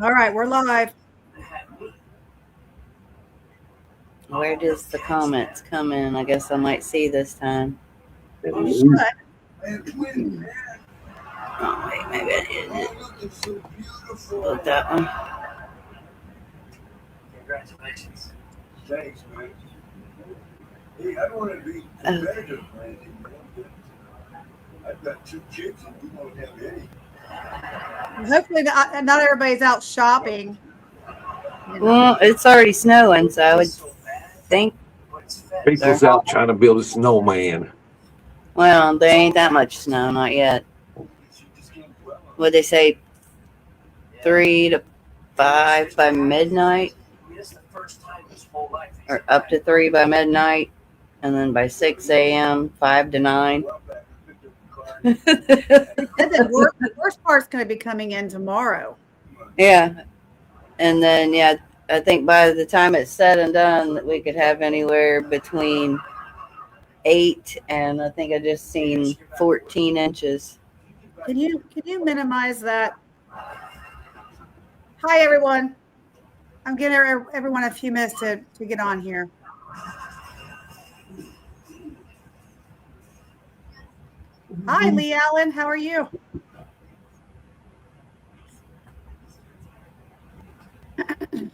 All right, we're live. Where does the comments come in? I guess I might see this time. You should. Oh, wait, maybe I didn't. Look that one. Congratulations. Thanks, man. Hey, I don't want to be competitive, Randy. I've got 2 kids and we don't have any. Hopefully, not everybody's out shopping. Well, it's already snowing, so I would think. People's out trying to build a snowman. Well, there ain't that much snow, not yet. Would they say 3 to 5 by midnight? Or up to 3 by midnight, and then by 6 a.m., 5 to 9. The worst part's going to be coming in tomorrow. Yeah. And then, yeah, I think by the time it's said and done, we could have anywhere between 8 and I think I just seen 14 inches. Can you minimize that? Hi, everyone. I'm giving everyone a few minutes to get on here. Hi, Lee Allen. How are you? I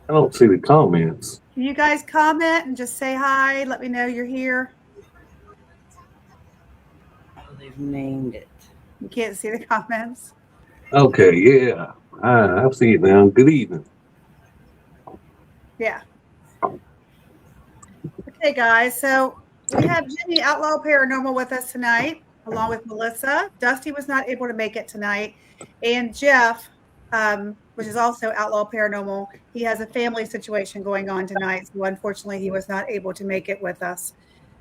don't see the comments. Can you guys comment and just say hi? Let me know you're here. Oh, they've named it. You can't see the comments. Okay, yeah. I see it now. Good evening. Yeah. Okay, guys. So we have Jimmy Outlaw Paranormal with us tonight, along with Melissa. Dusty was not able to make it tonight. And Jeff, which is also Outlaw Paranormal, he has a family situation going on tonight. So unfortunately, he was not able to make it with us.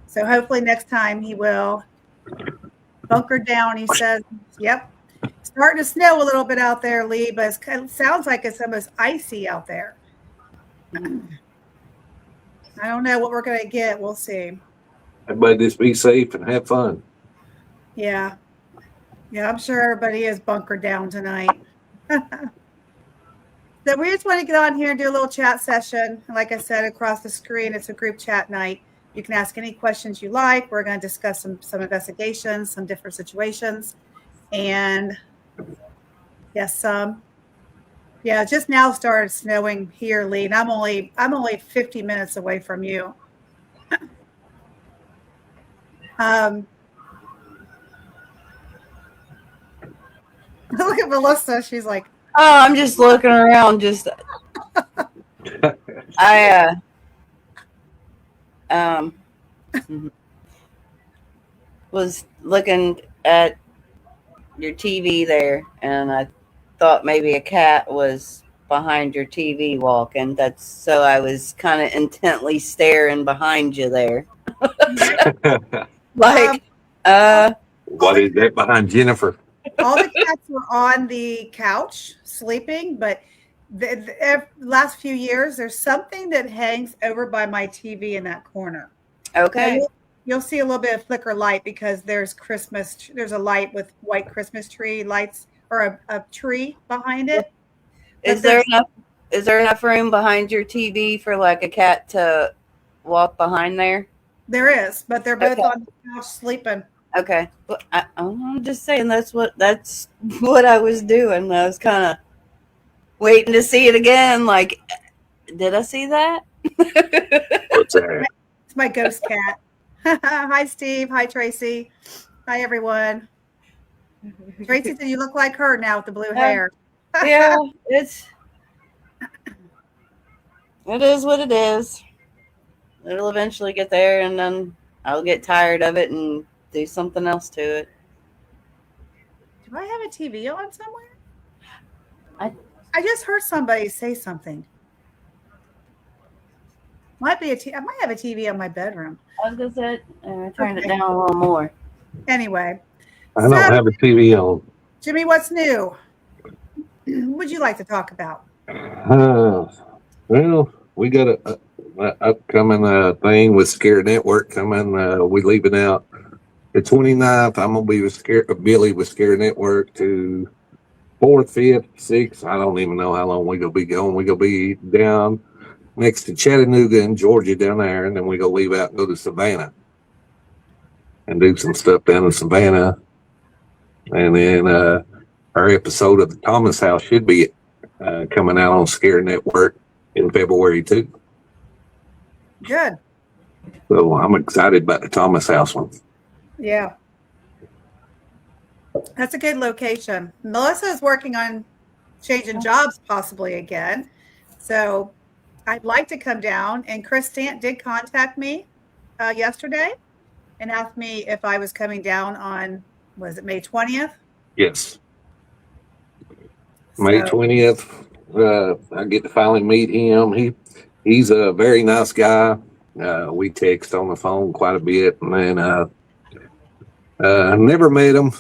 So hopefully next time he will. Bunker down, he says. Yep. Starting to snow a little bit out there, Lee, but it sounds like it's almost icy out there. I don't know what we're going to get. We'll see. Everybody just be safe and have fun. Yeah. Yeah, I'm sure everybody is bunkered down tonight. So we just want to get on here and do a little chat session. And like I said, across the screen, it's a group chat night. You can ask any questions you like. We're going to discuss some investigations, some different situations. And yes, yeah, just now started snowing here, Lee, and I'm only 50 minutes away from you. Look at Melissa. She's like, oh, I'm just looking around. Just I was looking at your TV there, and I thought maybe a cat was behind your TV walking. That's so I was kind of intently staring behind you there. Like, what is that behind Jennifer? All the cats were on the couch sleeping, but the last few years, there's something that hangs over by my TV in that corner. Okay. You'll see a little bit of flicker light because there's a light with white Christmas tree lights or a tree behind it. Is there enough room behind your TV for like a cat to walk behind there? There is, but they're both on the couch sleeping. Okay. Well, I'm just saying that's what I was doing. I was kind of waiting to see it again. Like, did I see that? What's that? It's my ghost cat. Hi, Steve. Hi, Tracy. Hi, everyone. Tracy said you look like her now with the blue hair. Yeah, it is what it is. It'll eventually get there, and then I'll get tired of it and do something else to it. Do I have a TV on somewhere? I just heard somebody say something. I might have a TV on my bedroom. I was gonna say, I turned it down a little more. Anyway, I don't have a TV on. Jimmy, what's new? What would you like to talk about? Well, we got a upcoming thing with Scare Network coming. We leaving out The 29th, I'm gonna be with Billy with Scare Network to 4th, 5th, 6th. I don't even know how long we gonna be going. We gonna be down next to Chattanooga in Georgia down there, and then we gonna leave out and go to Savannah and do some stuff down in Savannah. And then our episode of the Thomas House should be coming out on Scare Network in February too. Good. So I'm excited about the Thomas House one. Yeah. That's a good location. Melissa is working on changing jobs possibly again. So I'd like to come down. And Chris Stant did contact me yesterday and asked me if I was coming down on, was it May 20th? Yes. May 20th. I get to finally meet him. He's a very nice guy. We text on the phone quite a bit, and then never met him.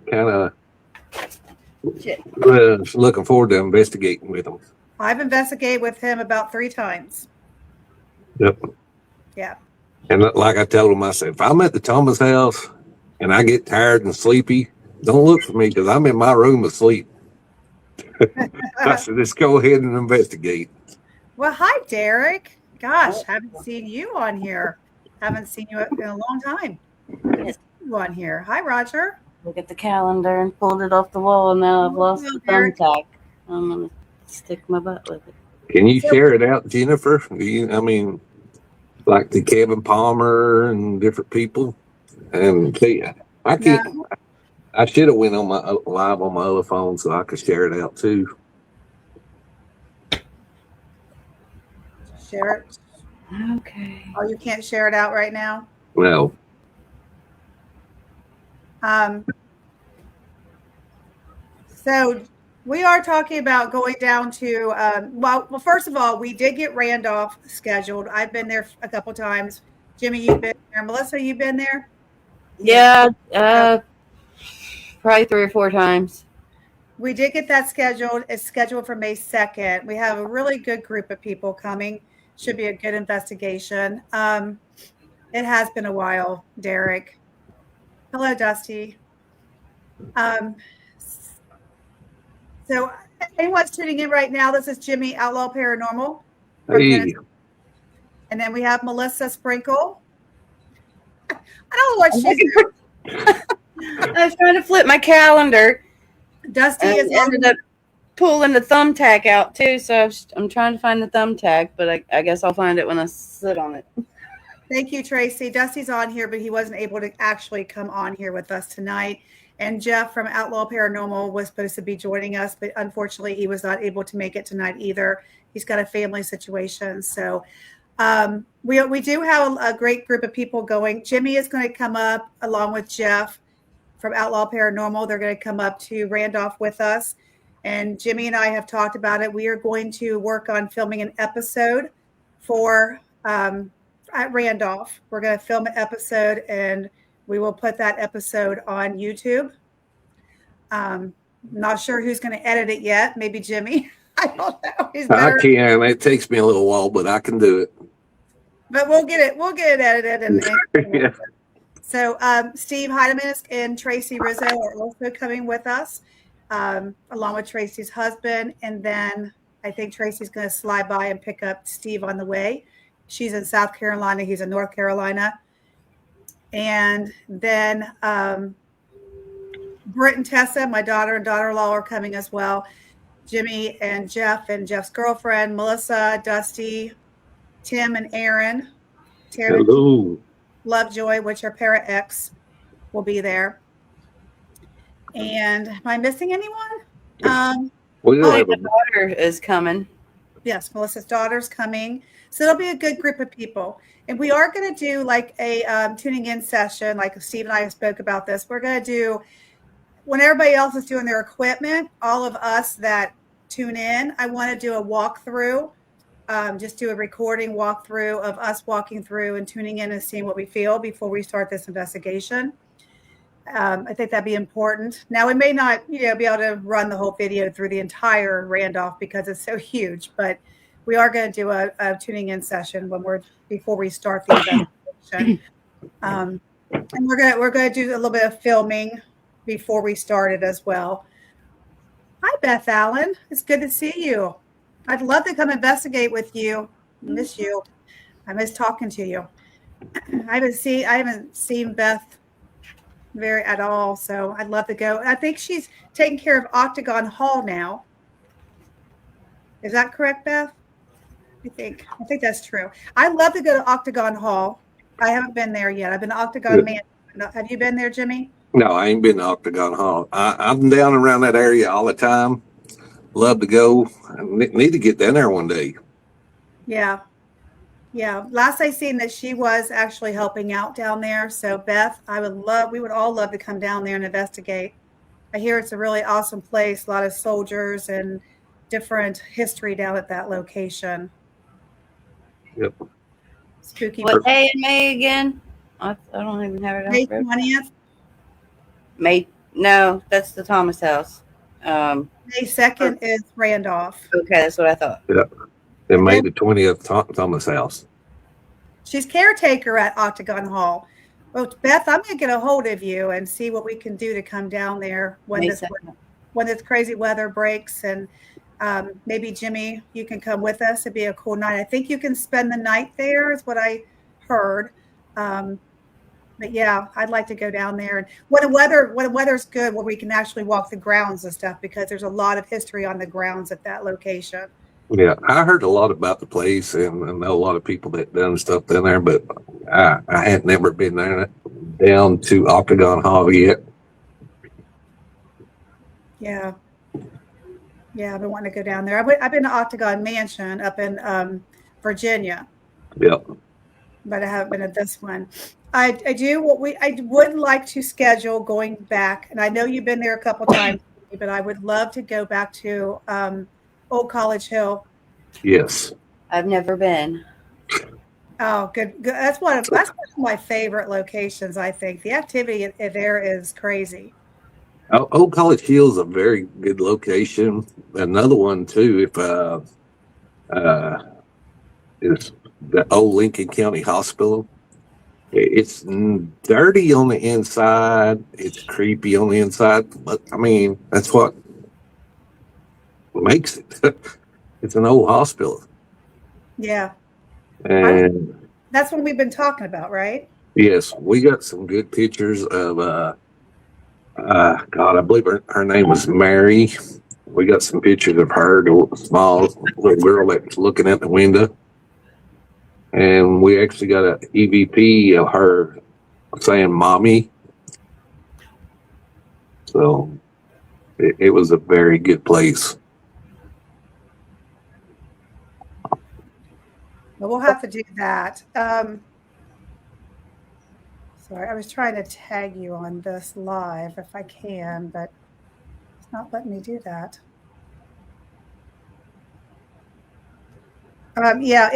Kind of looking forward to investigating with him. I've investigated with him about 3 times. Yep. Yeah. And like I told him, I said, if I'm at the Thomas House and I get tired and sleepy, don't look for me because I'm in my room asleep. I said, just go ahead and investigate. Well, hi, Derek. Gosh, haven't seen you on here. Haven't seen you in a long time. Good to see you on here. Hi, Roger. Look at the calendar and pulled it off the wall, and now I've lost the thumbtack. I'm gonna stick my butt with it. Can you share it out, Jennifer? Like the Kevin Palmer and different people? And see, I can't. No. I should have went on my live on my other phone so I could share it out too. Share it. Okay. Oh, you can't share it out right now? No. So we are talking about going down to, well, first of all, we did get Randolph scheduled. I've been there a couple times. Jimmy, you've been there. Melissa, you've been there? Yeah, probably 3 or 4 times. We did get that scheduled. It's scheduled for May 2nd. We have a really good group of people coming. Should be a good investigation. It has been a while, Derek. Hello, Dusty. So anyone's tuning in right now, this is Jimmy, Outlaw Paranormal. Hey. And then we have Melissa Sprinkle. I don't know what she's doing. I was trying to flip my calendar. Dusty is ended up pulling the thumbtack out too, so I'm trying to find the thumbtack, but I guess I'll find it when I sit on it. Thank you, Tracy. Dusty's on here, but he wasn't able to actually come on here with us tonight. And Jeff from Outlaw Paranormal was supposed to be joining us, but unfortunately he was not able to make it tonight either. He's got a family situation. So we do have a great group of people going. Jimmy is going to come up along with Jeff from Outlaw Paranormal. They're going to come up to Randolph with us. And Jimmy and I have talked about it. We are going to work on filming an episode for at Randolph. We're going to film an episode and we will put that episode on YouTube. Not sure who's going to edit it yet. Maybe Jimmy. I don't know. I can. It takes me a little while, but I can do it. But we'll get it edited. And yeah. So Steve Heidemann and Tracy Rizzo are also coming with us, along with Tracy's husband. And then I think Tracy's going to slide by and pick up Steve on the way. She's in South Carolina. He's in North Carolina. And then Britt and Tessa, my daughter and daughter-in-law, are coming as well. Jimmy and Jeff's girlfriend, Melissa, Dusty, Tim and Aaron. Hello. Lovejoy, which are Para X, will be there. And am I missing anyone? My daughter is coming. Yes, Melissa's daughter's coming. So it'll be a good group of people. And we are going to do like a tuning in session, like Steve and I spoke about this. We're going to do, when everybody else is doing their equipment, all of us that tune in, I want to do a walkthrough, just do a recording walkthrough of us walking through and tuning in and seeing what we feel before we start this investigation. I think that'd be important. Now, we may not be able to run the whole video through the entire Randolph because it's so huge, but we are going to do a tuning in session before we start the investigation. And we're gonna do a little bit of filming before we started as well. Hi, Beth Allen. It's good to see you. I'd love to come investigate with you. Miss you. I miss talking to you. I haven't seen Beth very at all, so I'd love to go. I think she's taking care of Octagon Hall now. Is that correct, Beth? I think that's true. I'd love to go to Octagon Hall. I haven't been there yet. I've been to Octagon Man. Have you been there, Jimmy? No, I ain't been to Octagon Hall. I'm down around that area all the time. Love to go. I need to get down there one day. Yeah. Yeah. Last I seen that she was actually helping out down there. So Beth, we would all love to come down there and investigate. I hear it's a really awesome place, a lot of soldiers and different history down at that location. Yep. Spooky. What day in May again? I don't even have it May on. 20th, May? No, that's the Thomas house. May 2nd is Randolph. Okay, that's what I thought. Then May the 20th, Thomas House. She's caretaker at Octagon Hall. Well, Beth, I'm going to get a hold of you and see what we can do to come down there when May this 2nd. when this crazy weather breaks. And maybe Jimmy, you can come with us. It'd be a cool night. I think you can spend the night there, is what I heard. But yeah, I'd like to go down there. And when the weather's good, where we can actually walk the grounds and stuff, because there's a lot of history on the grounds at that location. Yeah, I heard a lot about the place, and I know a lot of people that done stuff down there, but I had never been there down to Octagon Hall yet. Yeah. Yeah, I've been wanting to go down there. I've been to Octagon Mansion up in Virginia, Yep. but I haven't been at this one. I would like to schedule going back, and I know you've been there a couple times, but I would love to go back to Old College Hill. Yes. I've never been. Oh, good. That's one of my favorite locations. I think the activity there is crazy. Old College Hill is a very good location. Another one too, if is the old Lincoln County Hospital. It's dirty on the inside. It's creepy on the inside, but I mean that's what makes it. It's an old hospital. Yeah, And that's what we've been talking about, right? yes, we got some good pictures of God, I believe her name was Mary. We got some pictures of her, the small little girl that's looking out the window. And we actually got an EVP of her saying mommy. So it was a very good place. But we'll have to do that. Sorry, I was trying to tag you on this live if I can, but it's not letting me do that. Yeah,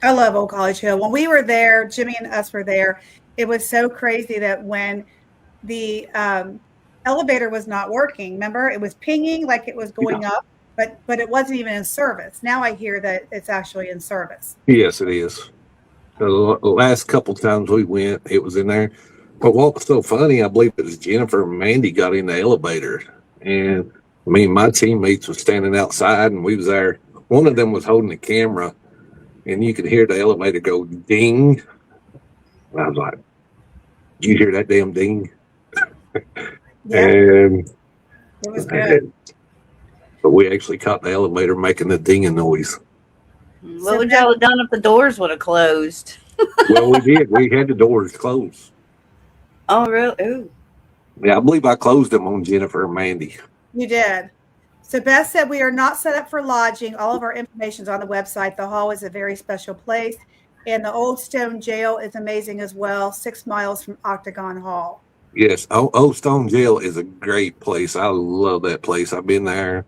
I love Old College Hill. When we were there, Jimmy and us were there, it was so crazy that when the elevator was not working, remember, it was pinging like it was going up, but it wasn't even in service. Now I hear that it's actually in service. Yes, it is. The last couple times we went, it was in there. But what was so funny, I believe it was Jennifer and Mandy got in the elevator. And me and my teammates was standing outside, and we was there. One of them was holding the camera, and you could hear the elevator go ding. And I was like, "Did you hear that damn ding?" Yeah, And it was good. but we actually caught the elevator making the dinging noise. What would y'all have done if the doors would have closed? Well, we did. We had the doors closed. Oh, really? Ooh. Yeah, I believe I closed them on Jennifer and Mandy. You did. So Beth said we are not set up for lodging. All of our information is on the website. The hall is a very special place. And the Old Stone Jail is amazing as well, 6 miles from Octagon Hall. Yes, Old Stone Jail is a great place. I love that place. I've been there.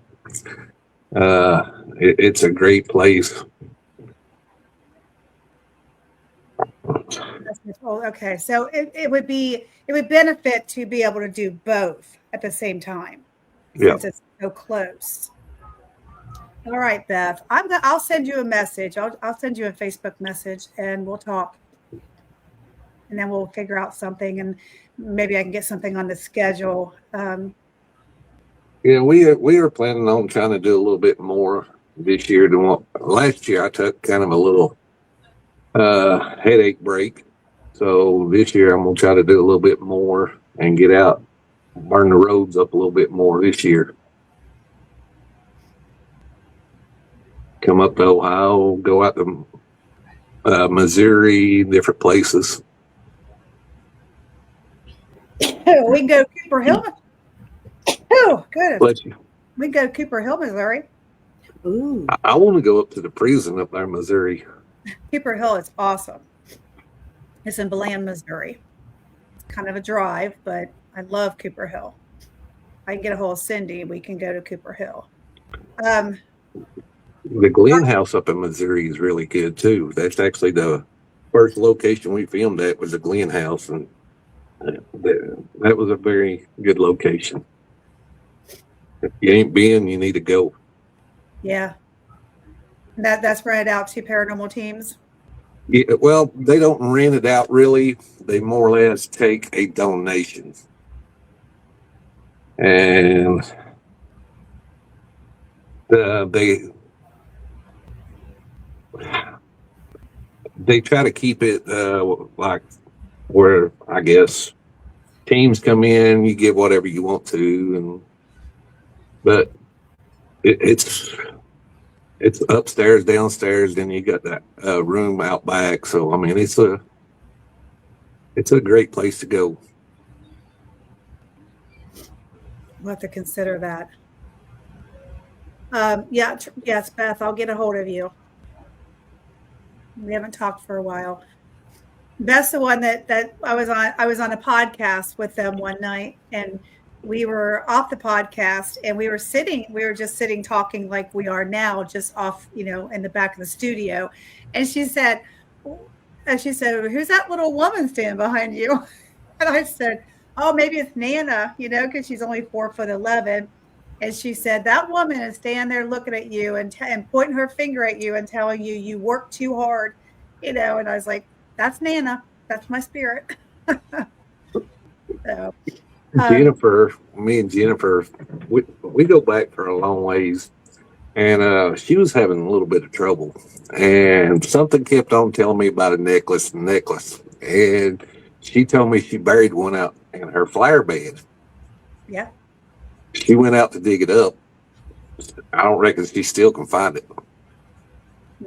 It's a great place. Okay, so it would benefit to be able to do both at the same time, since it's so close. All right, Beth, I'll send you a message. I'll send you a Facebook message, and we'll talk. and then we'll figure out something, and maybe I can get something on the schedule. Yeah, we are planning on trying to do a little bit more this year than what last year. I took kind of a little headache break, so this year I'm gonna try to do a little bit more and get out, burn the roads up a little bit more this year. Come up to Ohio, go out to Missouri, different places. We can go to Cooper Hill. Oh, goodness. But We can go to Cooper Hill, Missouri. Ooh. I want to go up to the prison up there in Missouri. Cooper Hill is awesome. It's in Bland, Missouri. It's kind of a drive, but I love Cooper Hill. I can get a hold of Cindy. We can go to Cooper Hill. The Glen House up in Missouri is really good too. That's actually the first location we filmed at was the Glen House, and that was a very good location. If you ain't been, you need to go. Yeah. That's rented out to paranormal teams. Yeah, well, they don't rent it out really. They more or less take a donation. And they try to keep it like where I guess teams come in, you get whatever you want to, but it's upstairs, downstairs, then you got that room out back. So I mean, it's a great place to go. We'll have to consider that. Yes, Beth, I'll get a hold of you. We haven't talked for a while. That's the one that I was on. I was on a podcast with them one night, and we were off the podcast, and we were just sitting talking like we are now, just off, in the back of the studio. And she said, "Who's that little woman standing behind you?" And I said, "Oh, maybe it's Nana, because she's only 4'11". And she said, "That woman is standing there looking at you and pointing her finger at you and telling you you work too hard, And I was like, "That's Nana. That's my spirit." So, Jennifer, me and Jennifer, we go back for a long ways, and she was having a little bit of trouble, and something kept on telling me about a necklace, and she told me she buried one out in her flower bed. yeah. She went out to dig it up. I don't reckon she still can find it.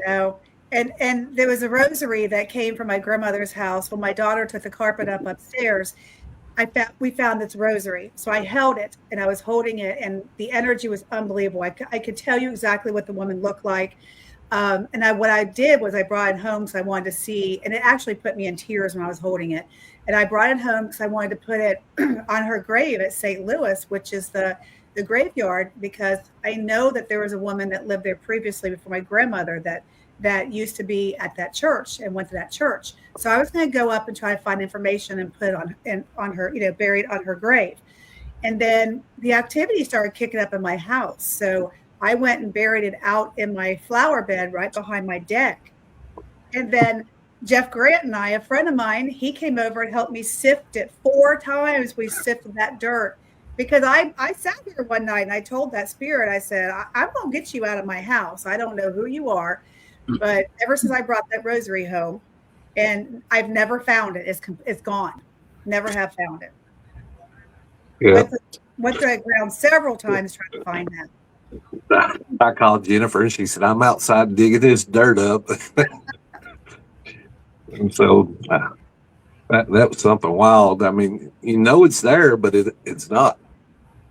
No. And there was a rosary that came from my grandmother's house. When my daughter took the carpet up upstairs, we found this rosary. So I held it, and I was holding it, and the energy was unbelievable. I could tell you exactly what the woman looked like. What I did was I brought it home because I wanted to see, and it actually put me in tears when I was holding it. And I brought it home because I wanted to put it on her grave at St. Louis, which is the graveyard, because I know that there was a woman that lived there previously before my grandmother that used to be at that church and went to that church. So I was going to go up and try to find information and put it on her, buried on her grave. And then the activity started kicking up in my house. So I went and buried it out in my flower bed right behind my deck. And then Jeff Grant and I, a friend of mine, he came over and helped me sift it 4 times. We sifted that dirt because I sat there one night and I told that spirit, I said, I'm going to get you out of my house. I don't know who you are, but ever since I brought that rosary home, and I've never found it. It's gone. Never have found it. Yeah. Went to the ground several times trying to find that. I called Jennifer, and she said, "I'm outside digging this dirt up." And so that was something wild. I mean, it's there, but it's not.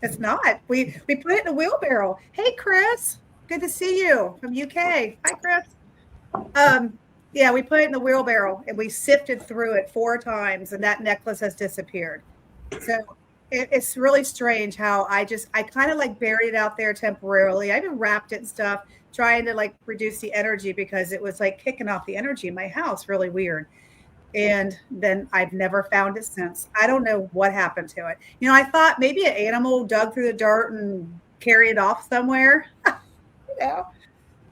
It's not. We put it in a wheelbarrow. Hey, Chris, good to see you from UK. Hi, Chris. Yeah, we put it in the wheelbarrow and we sifted through it 4 times, and that necklace has disappeared. So it's really strange how I kind of like buried it out there temporarily. I even wrapped it and stuff, trying to like reduce the energy because it was like kicking off the energy in my house. Really weird. And then I've never found it since. I don't know what happened to it. I thought maybe an animal dug through the dirt and carried it off somewhere.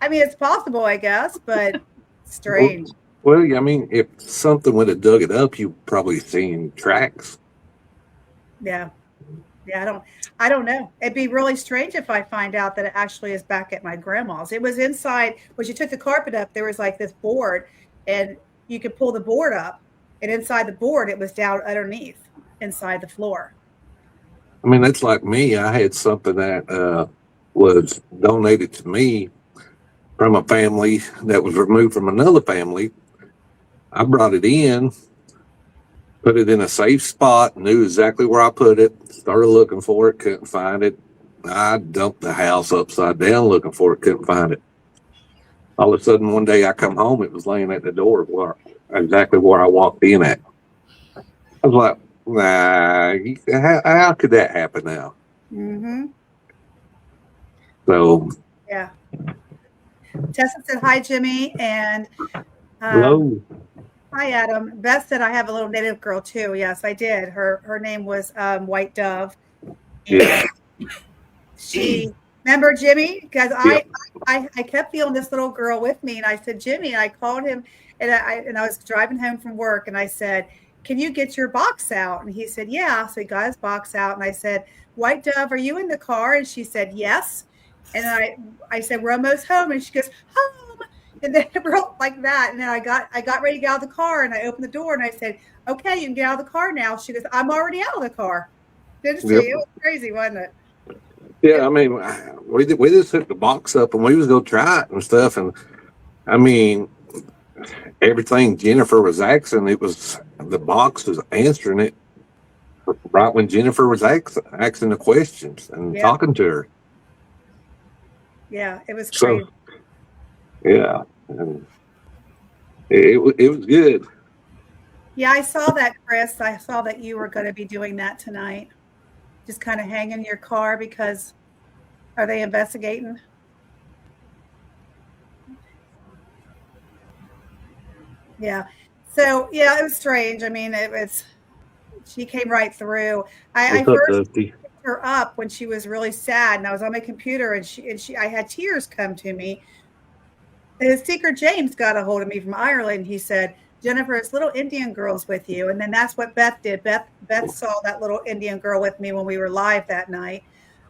I mean, it's possible, I guess, but strange. Well, I mean, if something would have dug it up, you probably seen tracks. Yeah. Yeah, I don't know. It'd be really strange if I find out that it actually is back at my grandma's. It was inside when she took the carpet up, there was like this board and you could pull the board up and inside the board it was down underneath inside the floor. I mean, that's like me. I had something that was donated to me from a family that was removed from another family. I brought it in, put it in a safe spot, knew exactly where I put it, started looking for it, couldn't find it. I dumped the house upside down looking for it, couldn't find it. All of a sudden, one day I come home, it was laying at the door where exactly where I walked in at. I was like, nah, how could that happen now? Mm-hmm. So, Yeah. Tessa said hi, Jimmy, and hello. hi, Adam. Beth said I have a little native girl too. Yes, I did. Her name was White Dove. Yeah. She remember Jimmy because Yeah. I kept feeling this little girl with me, and I said Jimmy, and I called him, and I was driving home from work, and I said, "Can you get your box out?" And he said, "Yeah." So he got his box out, and I said, "White Dove, are you in the car?" And she said, "Yes." And I said, "We're almost home," and she goes, "Home." And then it broke like that, and then I got ready to get out of the car, and I opened the door, and I said, "Okay, you can get out of the car now." She goes, "I'm already out of the car." Didn't she? Yep. It was crazy, wasn't it? Yeah, I mean, we just hooked the box up and we was gonna try it and stuff. And I mean, everything Jennifer was asking, it was the box was answering it right when Jennifer was asking the questions and Yeah. talking to her. Yeah, it was So, crazy. yeah, and it was good. Yeah, I saw that, Chris. I saw that you were going to be doing that tonight. Just kind of hang in your car because are they investigating? Yeah. So yeah, it was strange. I mean, it was she came right through. I What's up, first Dusty? picked her up when she was really sad, and I was on my computer, and she I had tears come to me. His Seeker James got a hold of me from Ireland. He said, "Jennifer, it's little Indian girls with you." And then that's what Beth did. Beth saw that little Indian girl with me when we were live that night,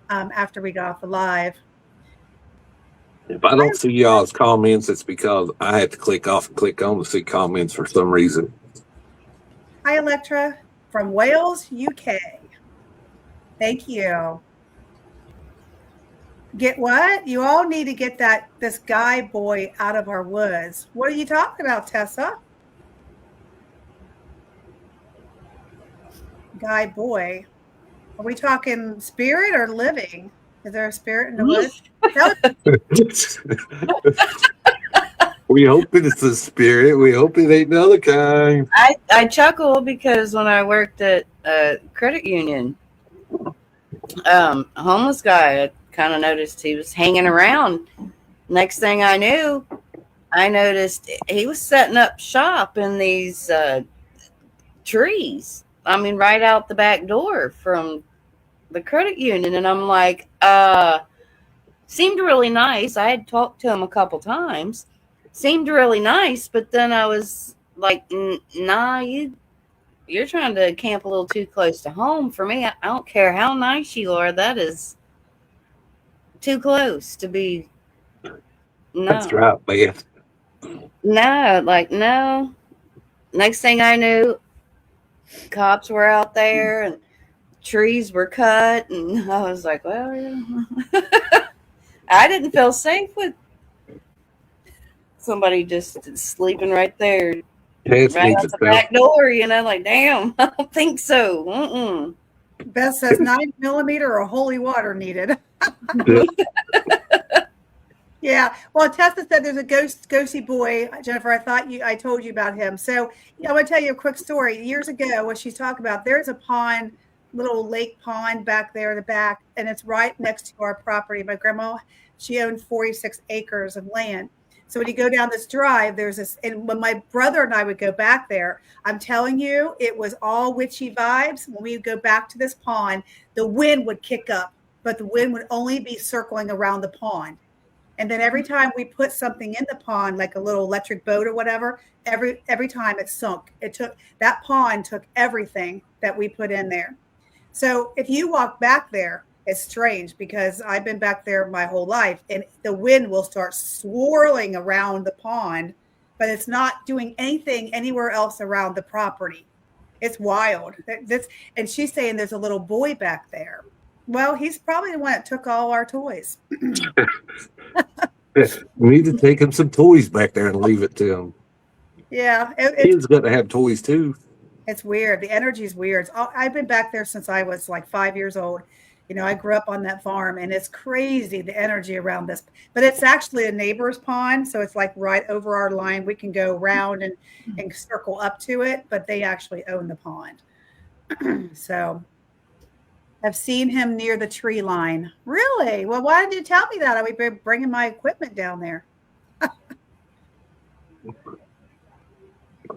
after we got off the live. If I don't see y'all's comments, it's because I had to click off and click on to see comments for some reason. Hi, Electra from Wales, UK. Thank you. Get what? You all need to get this guy boy out of our woods. What are you talking about, Tessa? Guy boy. Are we talking spirit or living? Is there a spirit in the woods? We hope it's a spirit. We hope it ain't another kind. I chuckle because when I worked at a credit union, a homeless guy, I kind of noticed he was hanging around. Next thing I knew, I noticed he was setting up shop in these trees. I mean, right out the back door from the credit union. And I'm like, seemed really nice. I had talked to him a couple times. Seemed really nice, but then I was like, nah, you're trying to camp a little too close to home for me. I don't care how nice you are. That is too close to be. No. That's right, man. No, like, no. Next thing I knew, cops were out there and trees were cut. And I was like, well, yeah. I didn't feel safe with somebody just sleeping right there, Tess right needs out to the back door, like, damn, I don't think so. Beth says 9mm or holy water needed. Yeah. Well, Tessa said there's a ghosty boy. Jennifer, I told you about him. So yeah, I'm gonna tell you a quick story. Years ago, what she's talking about, there's a pond, little lake pond back there in the back, and it's right next to our property. My grandma, she owned 46 acres of land. So when you go down this drive, there's this, and when my brother and I would go back there, I'm telling you, it was all witchy vibes. When we would go back to this pond, the wind would kick up, but the wind would only be circling around the pond. And then every time we put something in the pond, like a little electric boat or whatever, every time it sunk. That pond took everything that we put in there. So if you walk back there, it's strange because I've been back there my whole life, and the wind will start swirling around the pond, but it's not doing anything anywhere else around the property. It's wild. And she's saying there's a little boy back there. Well, he's probably the one that took all our toys. We need to take him some toys back there and leave it to him. Yeah, Kids got to have toys too. it's weird. The energy is weird. I've been back there since I was like 5 years old. I grew up on that farm, and it's crazy the energy around this. But it's actually a neighbor's pond, so it's like right over our line. We can go round and circle up to it, but they actually own the pond. So I've seen him near the tree line. Really? Well, why didn't you tell me that? I would be bringing my equipment down there.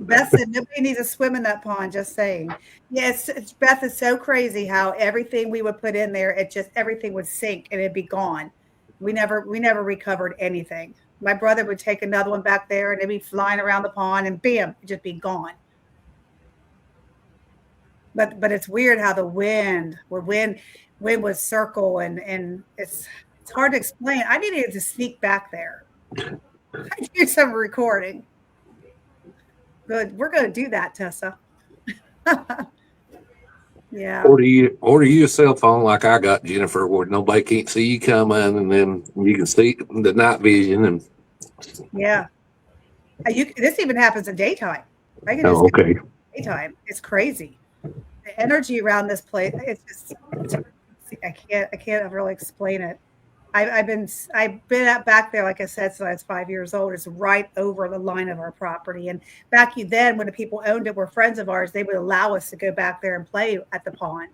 Beth said nobody needs to swim in that pond. Just saying. Yes, Beth is so crazy how everything we would put in there, everything would sink and it'd be gone. We never recovered anything. My brother would take another one back there and it'd be flying around the pond and bam, it'd just be gone. But it's weird how the wind would circle and it's hard to explain. I needed to sneak back there. I do some recording. Good. We're going to do that, Tessa. Yeah. Order you a cell phone like I got, Jennifer, where nobody can't see you coming, and then you can see the night vision. And yeah, this even happens in daytime. I can oh, okay. Daytime. It's crazy. The energy around this place. I can't really explain it. I've been back there, like I said, since I was 5 years old. It's right over the line of our property. And back then, when the people owned it were friends of ours, they would allow us to go back there and play at the pond.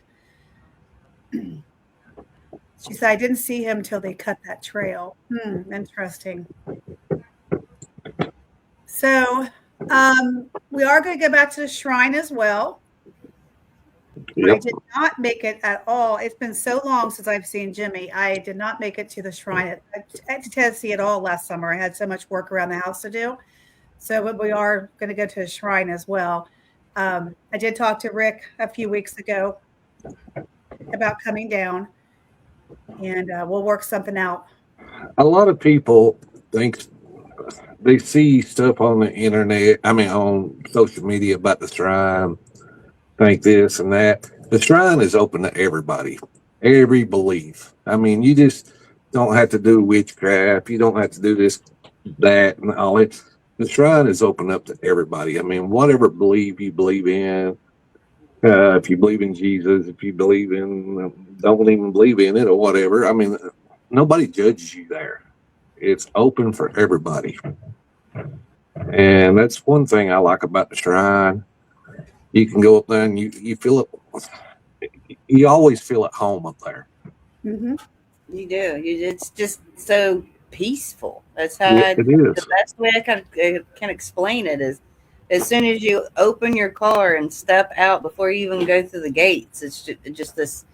She said, I didn't see him till they cut that trail. Interesting. So we are going to go back to the shrine as well. Yep. I did not make it at all. It's been so long since I've seen Jimmy. I did not make it to the shrine. I had to Tennessee at all last summer. I had so much work around the house to do. So we are going to go to the shrine as well. I did talk to Rick a few weeks ago about coming down, and we'll work something out. A lot of people think they see stuff on the internet, on social media about the shrine, think this and that. The shrine is open to everybody, every belief. You just don't have to do witchcraft. You don't have to do this, that, and all it. The shrine is open up to everybody. Whatever belief you believe in, if you believe in Jesus, if you believe in, don't even believe in it or whatever. Nobody judges you there. It's open for everybody. And that's one thing I like about the shrine. You can go up there and you feel it. You always feel at home up there. Mm-hmm. You do. It's just so peaceful. That's how it is. The best way I can explain it is, as soon as you open your car and step out, before you even go through the gates, it's just this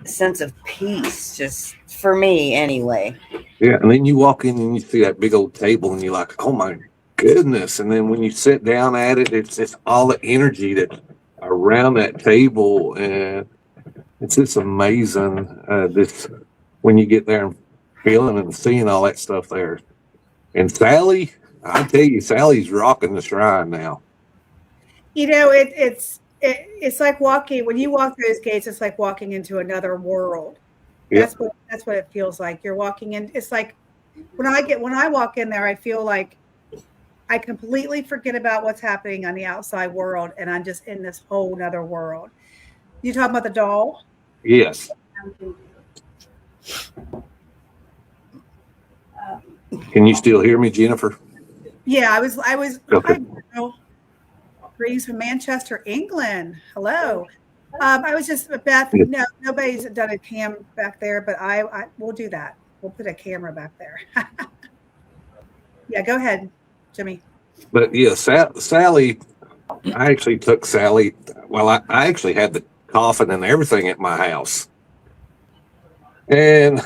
sense of peace, just for me anyway. Yeah, and then you walk in and you see that big old table and you're like, oh my goodness. And then when you sit down at it, it's just all the energy that's around that table, and it's just amazing. This when you get there and feeling and seeing all that stuff there. And Sally, I tell you, Sally's rocking the shrine now. It's like walking. When you walk through those gates, it's like walking into another world. Yep. That's what it feels like. You're walking in. It's like when I walk in there, I feel like I completely forget about what's happening on the outside world, and I'm just in this whole other world. You talking about the doll? Yes. Can you still hear me, Jennifer? Yeah, I was. Okay. Greetings from Manchester, England. Hello. I was just, Beth. No, nobody's done a cam back there, but we'll do that. We'll put a camera back there. Yeah, go ahead, Jimmy. But yeah, Sally, I actually took Sally. Well, I actually had the coffin and everything at my house. And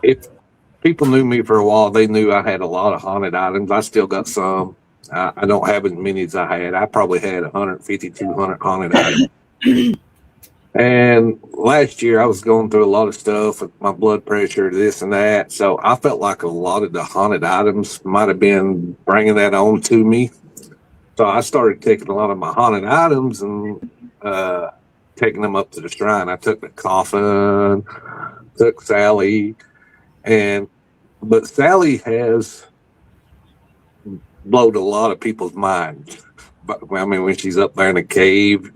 if people knew me for a while. They knew I had a lot of haunted items. I still got some. I don't have as many as I had. I probably had 150, 200 haunted items. And last year I was going through a lot of stuff with my blood pressure, this and that. So I felt like a lot of the haunted items might have been bringing that on to me. So I started taking a lot of my haunted items and taking them up to the shrine. I took the coffin, took Sally, but Sally has blowed a lot of people's minds. But I mean, when she's up there in the cave,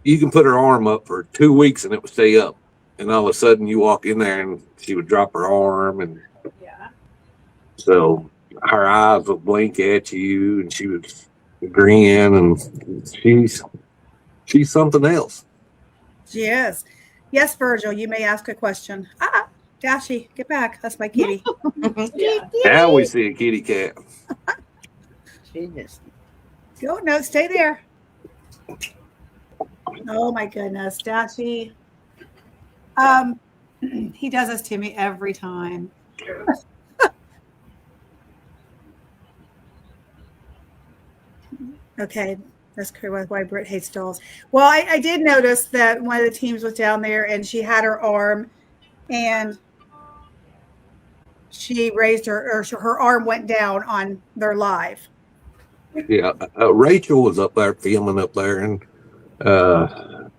you can put her arm up for 2 weeks and it would stay up. And all of a sudden you walk in there and she would drop her arm. And Yeah. so her eyes would blink at you and she would grin, and she's something else. She is. Yes, Virgil, you may ask a question. Dashy, get back. That's my kitty. Now we see a kitty cat. She just Go, no, stay there. Oh my goodness, Dashy. He does this to me every time. Okay, that's why Britt hates dolls. Well, I did notice that one of the teams was down there and she had her arm and she raised her arm went down on their live. Yeah, Rachel was up there filming up there, and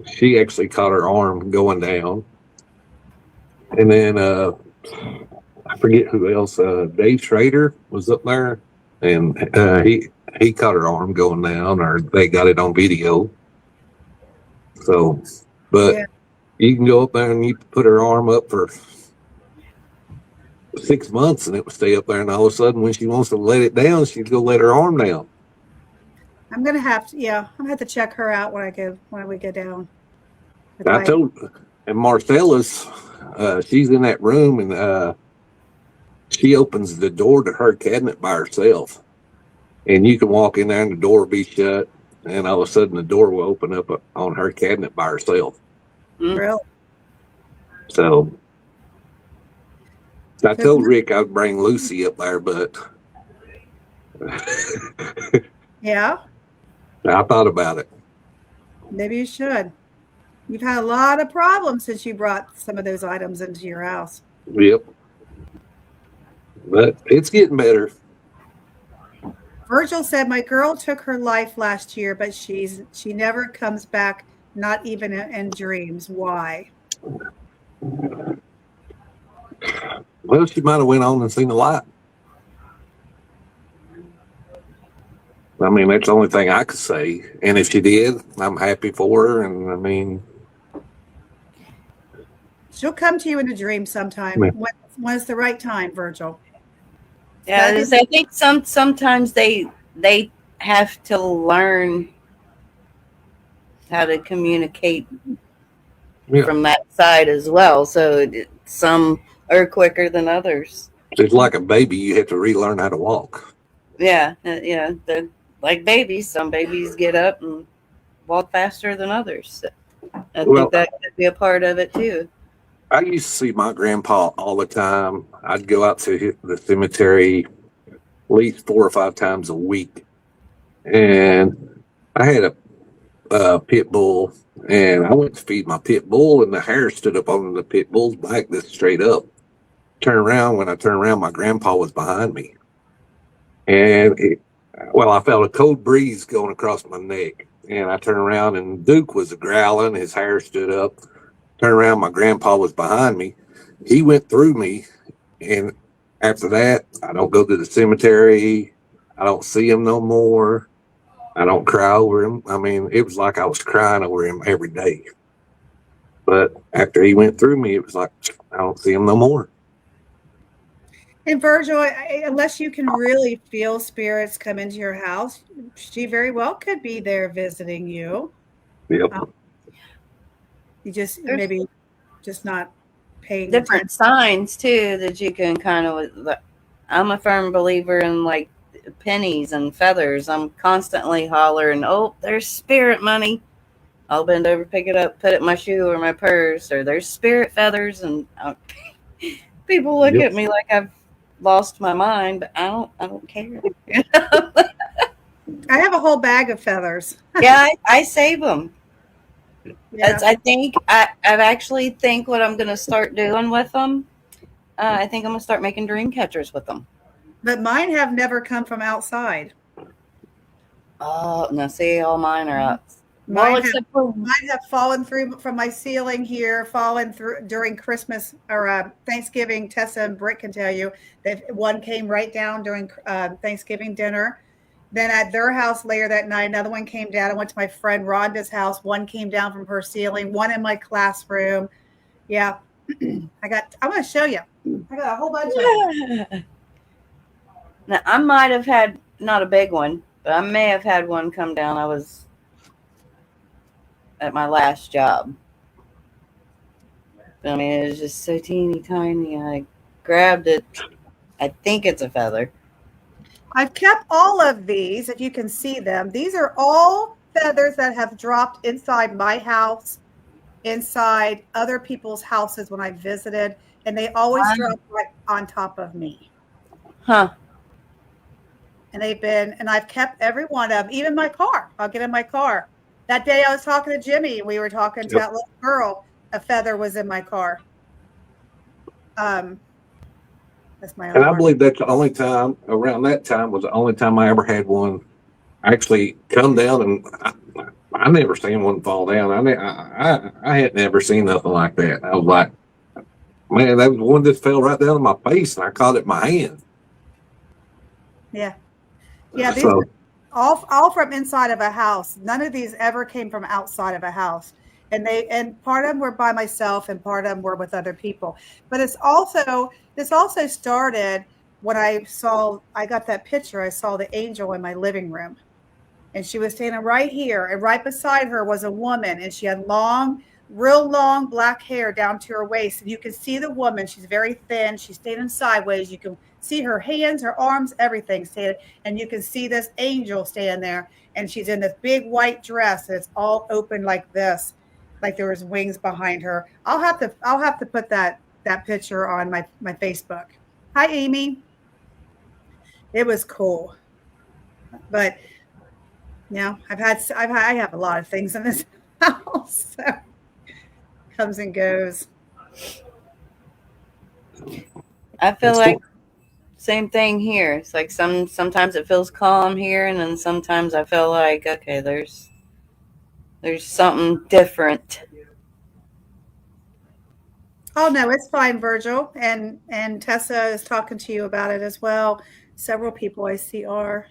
she actually caught her arm going down. And then I forget who else. Dave Schrader was up there, and he caught her arm going down, or they got it on video. So, but Yeah. you can go up there and you put her arm up for 6 months, and it would stay up there. And all of a sudden, when she wants to let it down, she'd go let her arm down. I'm gonna have to, I'm gonna have to check her out when we go down. I told, and Marcella's, she's in that room, and she opens the door to her cabinet by herself, and you can walk in there and the door will be shut, and all of a sudden the door will open up on her cabinet by herself. Really? So I told Rick I'd bring Lucy up there, but Yeah. I thought about it. Maybe you should. You've had a lot of problems since you brought some of those items into your house. Yep. But it's getting better. Virgil said, my girl took her life last year, but she never comes back, not even in dreams. Why? Well, she might have went on and seen the light. I mean, that's the only thing I could say. And if she did, I'm happy for her. And I mean, she'll come to you in a dream sometime. Yeah. When's the right time, Virgil? Yeah, I think sometimes they have to learn how to communicate from that side as well. So some are quicker than others. it's like a baby. You have to relearn how to walk. Yeah, they're like babies. Some babies get up and walk faster than others. So I think that could be a part of it too. I used to see my grandpa all the time. I'd go out to the cemetery at least 4 or 5 times a week. And I had a pit bull, and I went to feed my pit bull, and the hair stood up on the pit bull's back this straight up. When I turned around, my grandpa was behind me. And I felt a cold breeze going across my neck. And I turned around, and Duke was growling. His hair stood up. Turned around, my grandpa was behind me. He went through me. And after that, I don't go to the cemetery. I don't see him no more. I don't cry over him. I mean, it was like I was crying over him every day. But after he went through me, it was like, I don't see him no more. And Virgil, unless you can really feel spirits come into your house, she very well could be there visiting you. Yep. You just maybe just not paying Different signs too that you can kind of. I'm a firm believer in like pennies and feathers. I'm constantly hollering, "Oh, there's spirit money." I'll bend over, pick it up, put it in my shoe or my purse, or there's spirit feathers, and People look Yep. at me like I've lost my mind, but I don't care. I have a whole bag of feathers. Yeah, I save them. Yeah. I think I've actually think what I'm gonna start doing with them. I think I'm gonna start making dream catchers with them. But mine have never come from outside. Oh no! See, all mine are out. Well, Mine have except for Mine have fallen through from my ceiling here, fallen through during Christmas or Thanksgiving. Tessa and Britt can tell you that one came right down during Thanksgiving dinner. Then at their house later that night, another one came down. I went to my friend Rhonda's house. One came down from her ceiling. One in my classroom. Yeah, I'm going to show you. I got a whole bunch of them. now I might have had not a big one, but I may have had one come down. I was at my last job. I mean, it was just so teeny tiny. I grabbed it. I think it's a feather. I've kept all of these, if you can see them. These are all feathers that have dropped inside my house, inside other people's houses when I visited, and they always drop right on top of me. Huh. And I've kept every one of them, even my car. I'll get in my car. That day I was talking to Jimmy, we were talking to that little girl, a feather was in my car. That's my And I believe that's the only time around that time was the only time I ever had one actually come down, and I never seen one fall down. I had never seen nothing like that. I was like, man, that was one that fell right down on my face, and I caught it in my hand. Yeah. Yeah, these So, are all from inside of a house. None of these ever came from outside of a house. And part of them were by myself and part of them were with other people. But this also started when I got that picture. I saw the angel in my living room. And she was standing right here, and right beside her was a woman, and she had real long black hair down to her waist. And you can see the woman. She's very thin. She's standing sideways. You can see her hands, her arms, everything standing. And you can see this angel standing there. And she's in this big white dress, and it's all open like this, like there was wings behind her. I'll have to put that picture on my Facebook. Hi, Amy. It was cool, but yeah, I have a lot of things in this house. So comes and goes. I feel like same thing here. It's like sometimes it feels calm here, and then sometimes I feel like okay, there's something different. Oh no, it's fine, Virgil, and Tessa is talking to you about it as well. Several people I see are.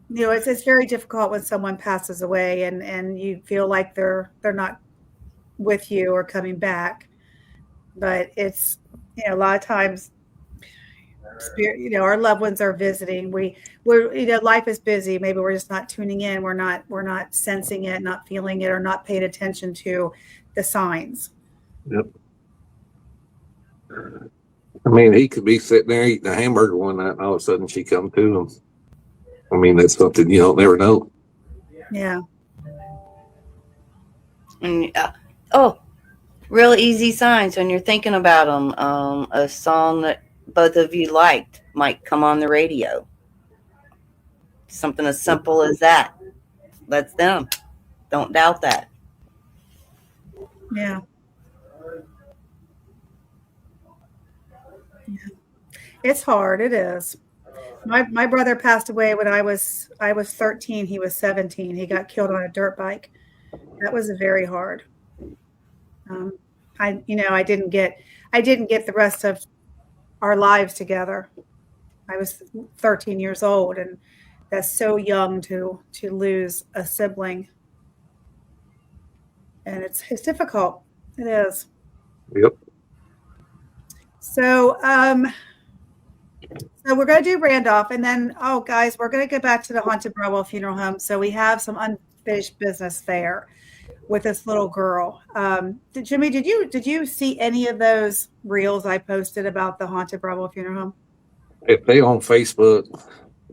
It's very difficult when someone passes away and you feel like they're not with you or coming back. But it's a lot of times spirit, our loved ones are visiting. We're life is busy. Maybe we're just not tuning in. We're not sensing it, not feeling it, or not paying attention to the signs. yep. I mean, he could be sitting there eating a hamburger one night, and all of a sudden she come to him. I mean, that's something you don't never know. Yeah. And real easy signs when you're thinking about them. A song that both of you liked might come on the radio. Something as simple as that. That's them. Don't doubt that. Yeah. It's hard. It is. My brother passed away when I was 13. He was 17. He got killed on a dirt bike. That was very hard. I didn't get the rest of our lives together. I was 13 years old, and that's so young to lose a sibling. And it's difficult. It is. Yep. So we're going to do Randolph, and then, guys, we're going to go back to the Haunted Broadwell Funeral Home. So we have some unfinished business there with this little girl. Jimmy, did you see any of those reels I posted about the Haunted Broadwell Funeral Home? If they on Facebook,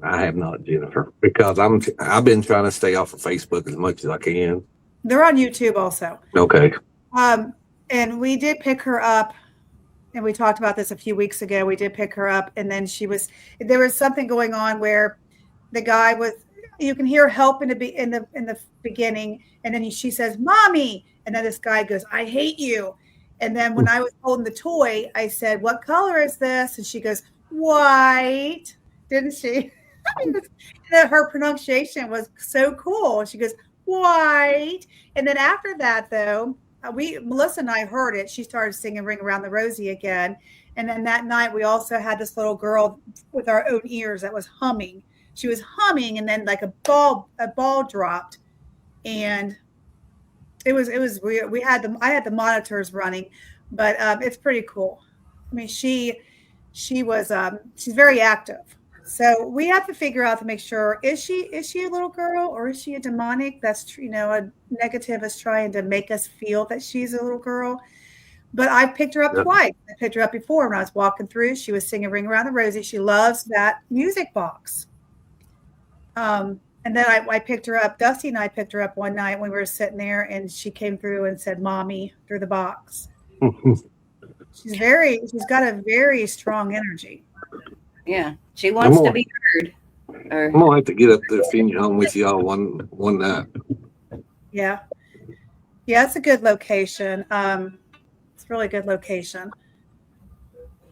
I have not, Jennifer, because I've been trying to stay off of Facebook as much as I can. They're on YouTube also. Okay. And we did pick her up and we talked about this a few weeks ago. We did pick her up, and then there was something going on where the guy was, you can hear help in the beginning, and then she says, "Mommy," and then this guy goes, "I hate you." And then when I was holding the toy, I said, "What color is this?" And she goes, "White," didn't she? Her pronunciation was so cool. She goes, "White." And then after that, though, Melissa and I heard it. She started singing "Ring Around the Rosie" again. And then that night, we also had this little girl with our own ears that was humming. She was humming, and then like a ball dropped, and it was weird. I had the monitors running, but it's pretty cool. I mean, she's very active. So we have to figure out to make sure, is she a little girl, or is she a demonic that's, a negative is trying to make us feel that she's a little girl. But I picked her up twice. I picked her up before when I was walking through. She was singing "Ring Around the Rosie." She loves that music box. And then I picked her up. Dusty and I picked her up one night when we were sitting there, and she came through and said "Mommy" through the box. She's got a very strong energy. Yeah, she wants to be heard. I'm gonna have to get up there, Finian home with y'all one night. Yeah, it's a good location. It's a really good location.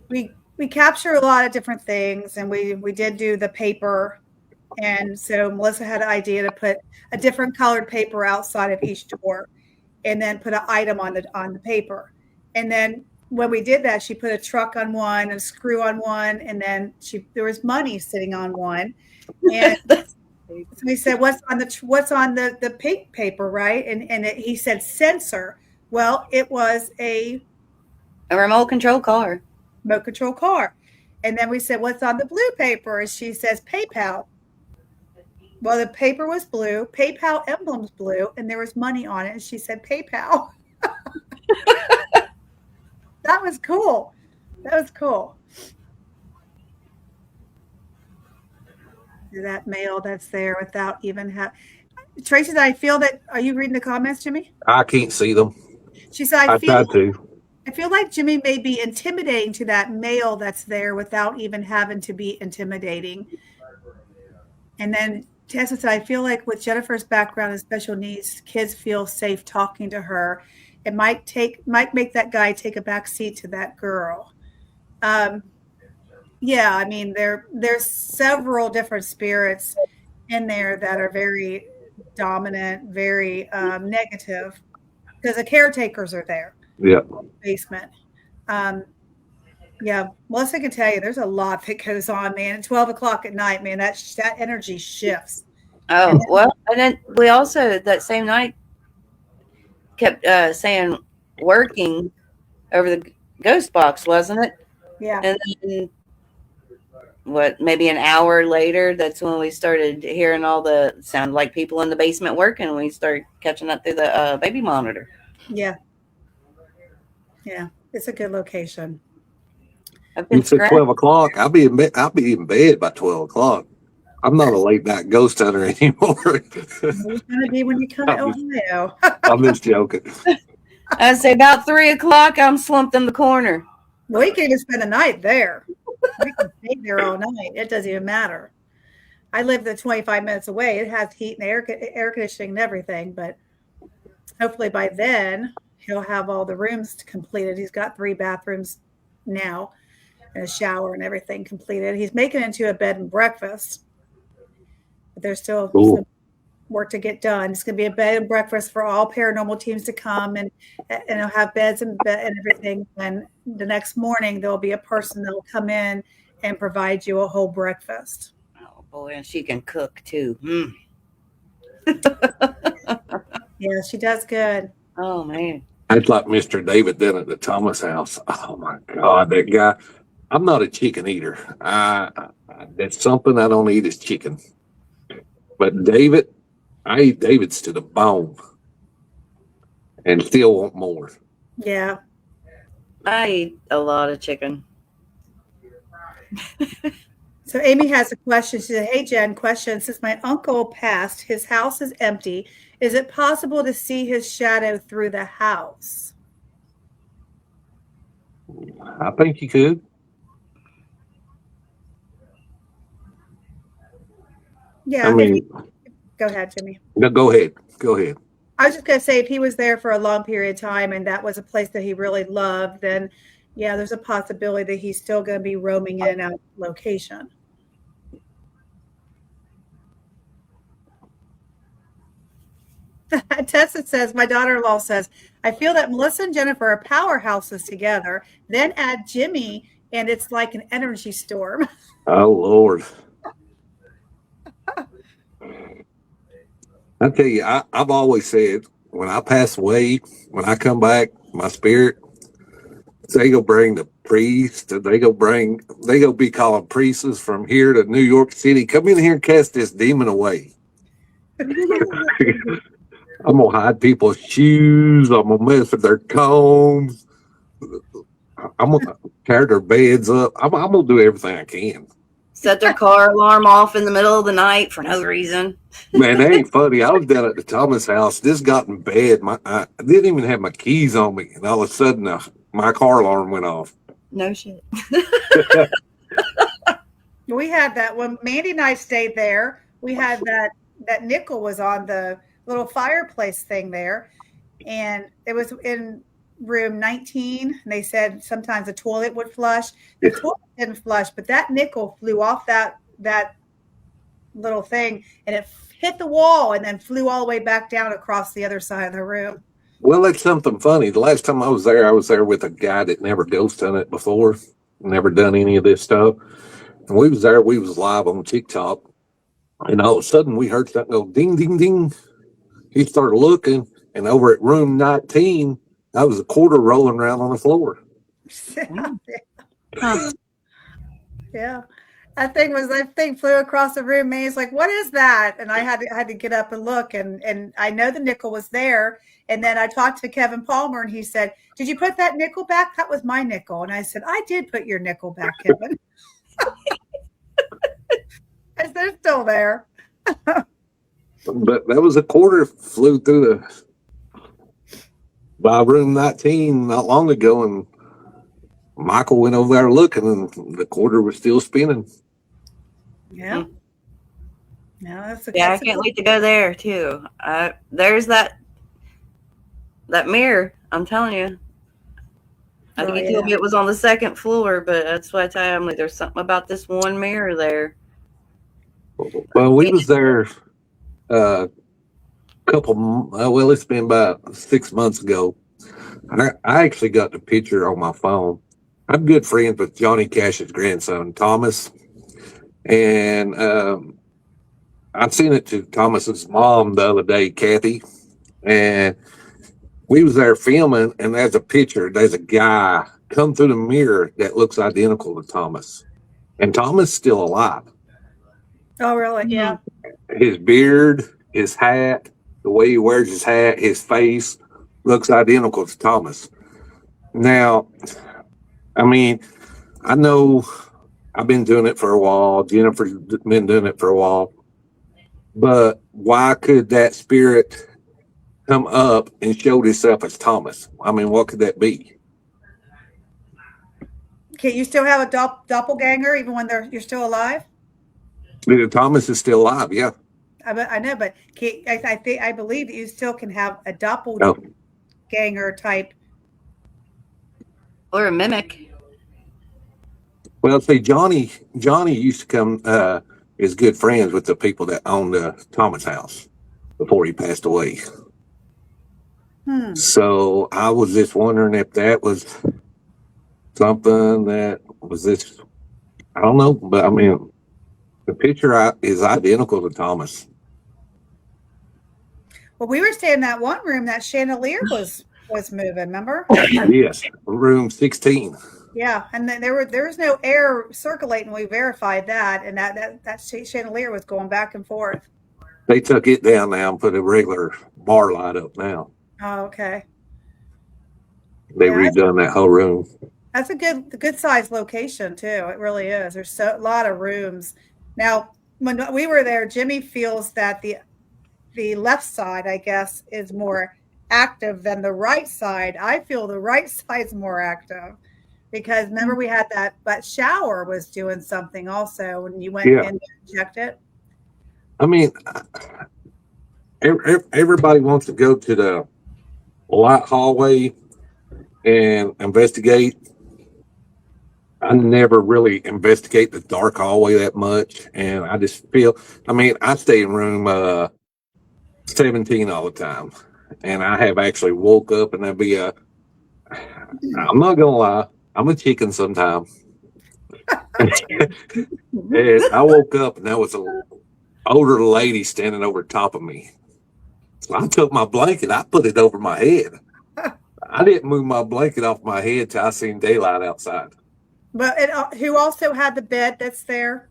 We capture a lot of different things, and we did do the paper, and so Melissa had an idea to put a different colored paper outside of each door, and then put an item on the paper, and then when we did that, she put a truck on one, a screw on one, and then there was money sitting on one, and so we said, "What's on the pink paper, right?" And he said "sensor." Well, it was a remote control car. Remote control car. And then we said, "What's on the blue paper?" And she says PayPal. Well, the paper was blue, PayPal emblem's blue, and there was money on it, and she said PayPal. That was cool. That mail that's there without even Tracy, I feel that. Are you reading the comments, Jimmy? I can't see them. She said, I tried to. I feel like Jimmy may be intimidating to that mail that's there without even having to be intimidating. And then Tessa said, "I feel like with Jennifer's background and special needs, kids feel safe talking to her. It might make that guy take a back seat to that girl." Yeah, I mean, there's several different spirits in there that are very dominant, very negative, because the caretakers are there. Yeah. Basement. Yeah, Melissa can tell you there's a lot that goes on, man. At 12 o'clock at night, man, that energy shifts. Oh, and then we also, that same night, kept saying working over the ghost box, wasn't it? Yeah. And then, maybe an hour later, that's when we started hearing all the sound like people in the basement working, and we started catching up through the baby monitor. Yeah. It's a good location. You said 12 o'clock. I'll be in bed by 12 o'clock. I'm not a late night ghost hunter anymore. It's going to be when you come to Ohio. I'm just joking. I say about 3 o'clock, I'm slumped in the corner. Well, we can even spend the night there. We can stay there all night. It doesn't even matter. I live 25 minutes away. It has heat and air conditioning and everything, but hopefully by then he'll have all the rooms completed. He's got 3 bathrooms now and a shower and everything completed. He's making it into a bed and breakfast, but there's still some work to get done. It's going to be a bed and breakfast for all paranormal teams to come, and it'll have beds and everything. And the next morning there'll be a person that will come in and provide you a whole breakfast. Oh boy, and she can cook too. Yeah, she does good. Oh man, I'd like Mr. David then at the Thomas house. Oh my God, that guy! I'm not a chicken eater. That's something I don't eat is chicken. But David, I eat David's to the bone, and still want more. Yeah. I eat a lot of chicken. So Amy has a question. She said, "Hey Jen, question. Since my uncle passed, his house is empty. Is it possible to see his shadow through the house?" I think you could. Yeah, I if mean, go ahead, Jimmy. no, go ahead. Go ahead. I was just going to say, if he was there for a long period of time and that was a place that he really loved, then yeah, there's a possibility that he's still going to be roaming in and out of location. Tessa says, my daughter-in-law says, I feel that Melissa and Jennifer are powerhouses together. Then add Jimmy, and it's like an energy storm. Oh Lord. I tell you, I've always said when I pass away, when I come back, my spirit, they go bring the priest, they go be calling priests from here to New York City. Come in here and cast this demon away. I'm gonna hide people's shoes. I'm gonna mess with their combs. I'm gonna tear their beds up. I'm gonna do everything I can. Set their car alarm off in the middle of the night for no reason. Man, that ain't funny. I was down at the Thomas house. Just got in bed. I didn't even have my keys on me, and all of a sudden, my car alarm went off. No shit. We had that when Mandy and I stayed there. We had that nickel was on the little fireplace thing there, and it was in room 19. And they said sometimes the toilet would flush. The toilet didn't flush, but that nickel flew off that little thing, and it hit the wall and then flew all the way back down across the other side of the room. Well, that's something funny. The last time I was there with a guy that never ghost hunted before, never done any of this stuff. And we was there. We was live on TikTok, and all of a sudden we heard something go ding, ding, ding. He started looking, and over at room 19, that was a quarter rolling around on the floor. Huh. Yeah. That thing flew across the room. May's like, what is that? And I had to get up and look, and I know the nickel was there. And then I talked to Kevin Palmer, and he said, did you put that nickel back? That was my nickel. And I said, I did put your nickel back, Kevin. Because they're still there. But that was a quarter flew through by room 19 not long ago, and Michael went over there looking, and the quarter was still spinning. Yeah. No, I can't wait to go there too. There's that mirror. I'm telling you. I think he told me it was on the second floor, but that's why I tell you, I'm like, there's something about this one mirror there. Well, we was there it's been about 6 months ago. I actually got the picture on my phone. I'm good friends with Johnny Cash's grandson, Thomas. And I seen it to Thomas's mom the other day, Kathy. And we was there filming, and there's a picture. There's a guy come through the mirror that looks identical to Thomas. And Thomas is still alive. Oh, really? Yeah. His beard, his hat, the way he wears his hat, his face looks identical to Thomas. Now, I mean, I know I've been doing it for a while. Jennifer's been doing it for a while. But why could that spirit come up and showed itself as Thomas? I mean, what could that be? Okay, you still have a doppelganger even when you're still alive? Thomas is still alive, yeah. I know, but I believe that you still can have a doppelganger type. Or a mimic. Well, see, Johnny used to come, is good friends with the people that owned the Thomas house before he passed away. So I was just wondering if that was something that was this, I don't know, but I mean, the picture is identical to Thomas. Well, we were staying in that one room that chandelier was moving, remember? Yes, room 16. Yeah, and then there was no air circulating. We verified that, and that chandelier was going back and forth. They took it down now and put a regular bar light up now. Oh, okay. They redone that whole room. That's a good size location too. It really is. There's a lot of rooms. Now, when we were there, Jimmy feels that the left side, I guess, is more active than the right side. I feel the right side's more active. because remember we had that shower was doing something also when you went Yeah. in to check it. I mean, everybody wants to go to the light hallway and investigate. I never really investigate the dark hallway that much, and I just feel. I mean, I stay in room 17 all the time, and I have actually woke up and there'd be a. I'm not gonna lie, I'm a chicken sometimes, and I woke up and there was a older lady standing over top of me. So I took my blanket, I put it over my head. I didn't move my blanket off my head till I seen daylight outside. But who also had the bed that's there?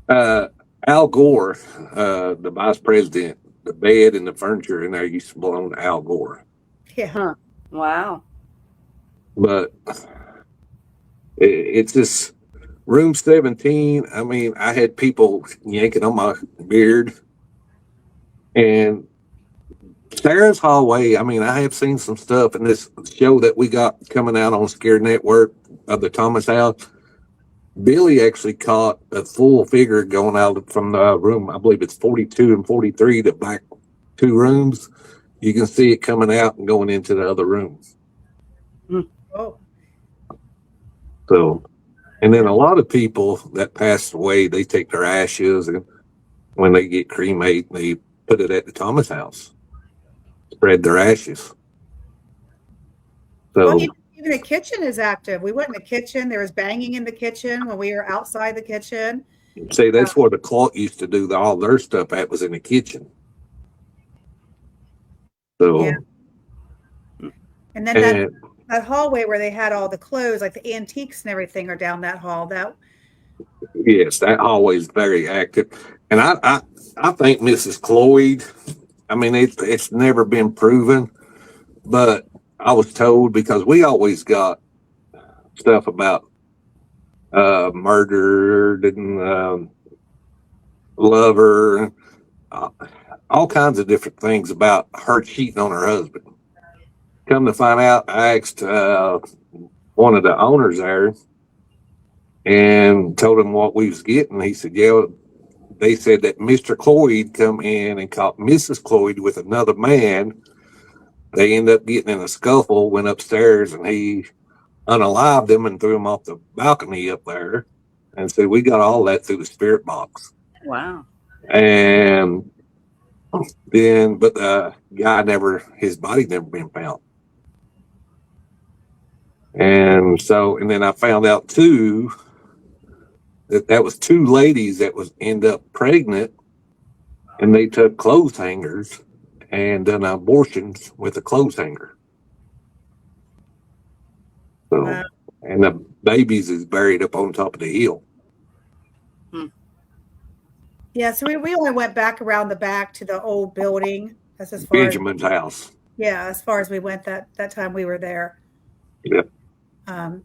Uh, Al Gore, the vice president, the bed and the furniture in there used to belong to Al Gore. Yeah. Huh. Wow. But it's just room 17. I mean, I had people yanking on my beard. And Sarah's hallway, I mean, I have seen some stuff in this show that we got coming out on Scare Network of the Thomas house. Billy actually caught a full figure going out from the room. I believe it's 42 and 43, the back two rooms. You can see it coming out and going into the other rooms. Oh. So, and then a lot of people that passed away, they take their ashes, and when they get cremated, they put it at the Thomas house, spread their ashes. So, Well, even the kitchen is active. We went in the kitchen. There was banging in the kitchen when we were outside the kitchen. see, that's where the clock used to do all their stuff at, was in the kitchen. So, yeah. And then that hallway where they had all the clothes, like the antiques and everything, are down that hall. Yes, that hallway is very active. And I think Mrs. Cloyd, I mean, it's never been proven, but I was told, because we always got stuff about murdered and lover, all kinds of different things about her cheating on her husband. Come to find out, I asked one of the owners there and told him what we was getting. He said, yeah, they said that Mr. Cloyd come in and caught Mrs. Cloyd with another man. They ended up getting in a scuffle, went upstairs, and he unalived them and threw them off the balcony up there. And said, we got all that through the spirit box. Wow. And then, but the guy his body never been found. And so, and then I found out too, that was two ladies that end up pregnant, and they took clothes hangers and done abortions with a clothes hanger. So, and the babies is buried up on top of the hill. Yeah, so we only went back around the back to the old building. That's as far Benjamin's house. Yeah, as far as we went that time we were there. Yep. Talking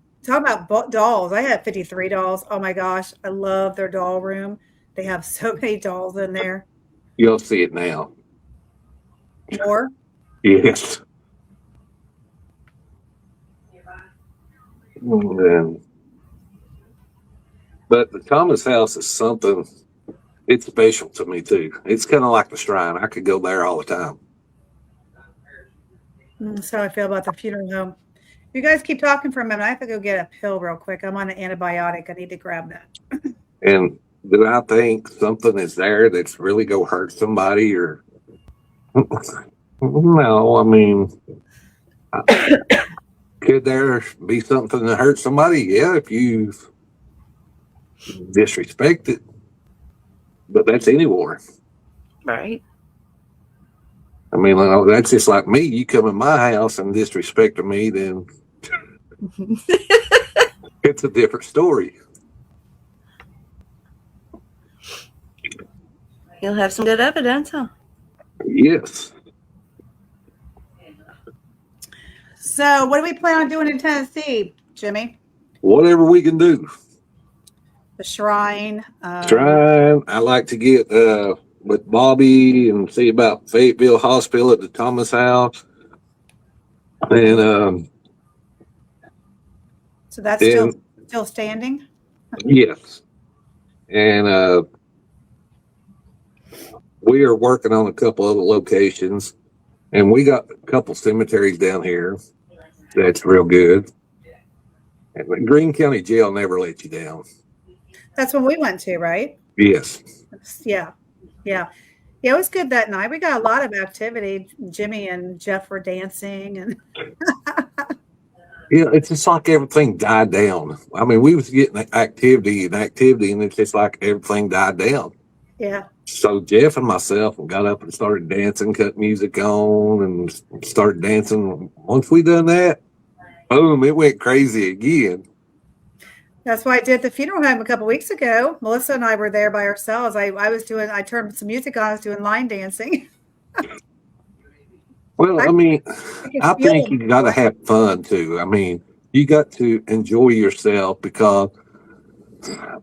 about dolls, I had 53 dolls. Oh my gosh, I love their doll room. They have so many dolls in there. You'll see it now. More? Yes. But the Thomas house is something, it's special to me too. It's kind of like the shrine. I could go there all the time. That's how I feel about the funeral home. You guys keep talking for a minute. I have to go get a pill real quick. I'm on an antibiotic. I need to grab that. And do I think something is there that's really going to hurt somebody, or no? I mean, could there be something that hurt somebody? Yeah, if you disrespect it. But that's anywhere. Right. I mean, that's just like me. You come in my house and disrespect me, then it's a different story. You'll have some good evidence, huh? Yes. So, what do we plan on doing in Tennessee, Jimmy? Whatever we can do. The shrine. Trying. I like to get with Bobby and see about Fayetteville Hospital at the Thomas house. And So that's Then, still standing. yes. And we are working on a couple other locations, and we got a couple cemeteries down here. That's real good. And the Greene County Jail never let you down. That's when we went to, right? Yes. Yeah, yeah, yeah. It was good that night. We got a lot of activity. Jimmy and Jeff were dancing, and Yeah, it's just like everything died down. I mean, we was getting activity, and it's just like everything died down. yeah, So Jeff and myself got up and started dancing, cut music on, and started dancing. Once we done that, boom, it went crazy again. that's why I did the funeral home a couple weeks ago. Melissa and I were there by ourselves. I turned some music on. I was doing line dancing. Well, I I mean, could I feel think them. you got to have fun too. I mean, you got to enjoy yourself because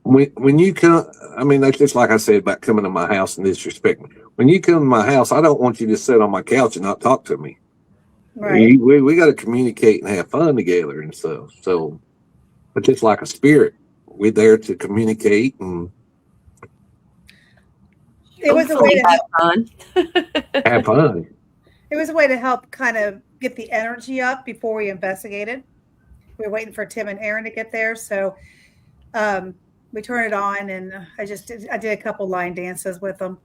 when you come, I mean, that's just like I said about coming to my house and disrespect me. When you come to my house, I don't want you to sit on my couch and not talk to me. Right. We got to communicate and have fun together and stuff. So, but just like a spirit, we're there to communicate and It was a way Hopefully to help. fun. have fun. It was a way to help kind of get the energy up before we investigated. We were waiting for Tim and Aaron to get there, so um, we turned it on, and I did a couple line dances with them.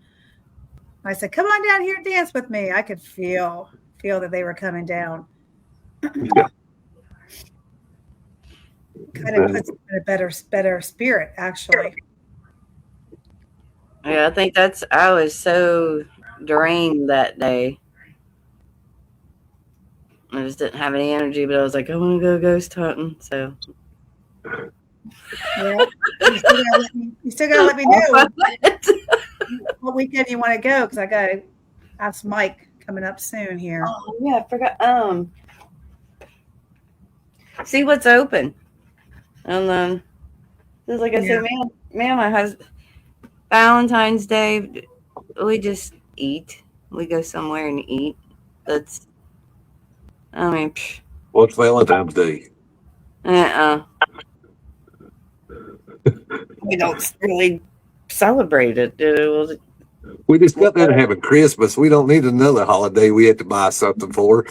I said, "Come on down here and dance with me." I could feel that they were coming down. Yeah. Kind of puts them in a better spirit, actually. Yeah, I think I was so drained that day. I just didn't have any energy, but I was like, I want to go ghost hunting. So, Yeah, you still gotta let me know what weekend you want to go because I got to ask Mike coming up soon here. oh, yeah, I forgot. See what's open. And then, just like I Yeah. said, my husband, Valentine's Day, we just eat. We go somewhere and eat. That's, I mean, What's Valentine's Day? uh-uh. We don't really celebrate it. We just got there having Christmas. We don't need another holiday we had to buy something for.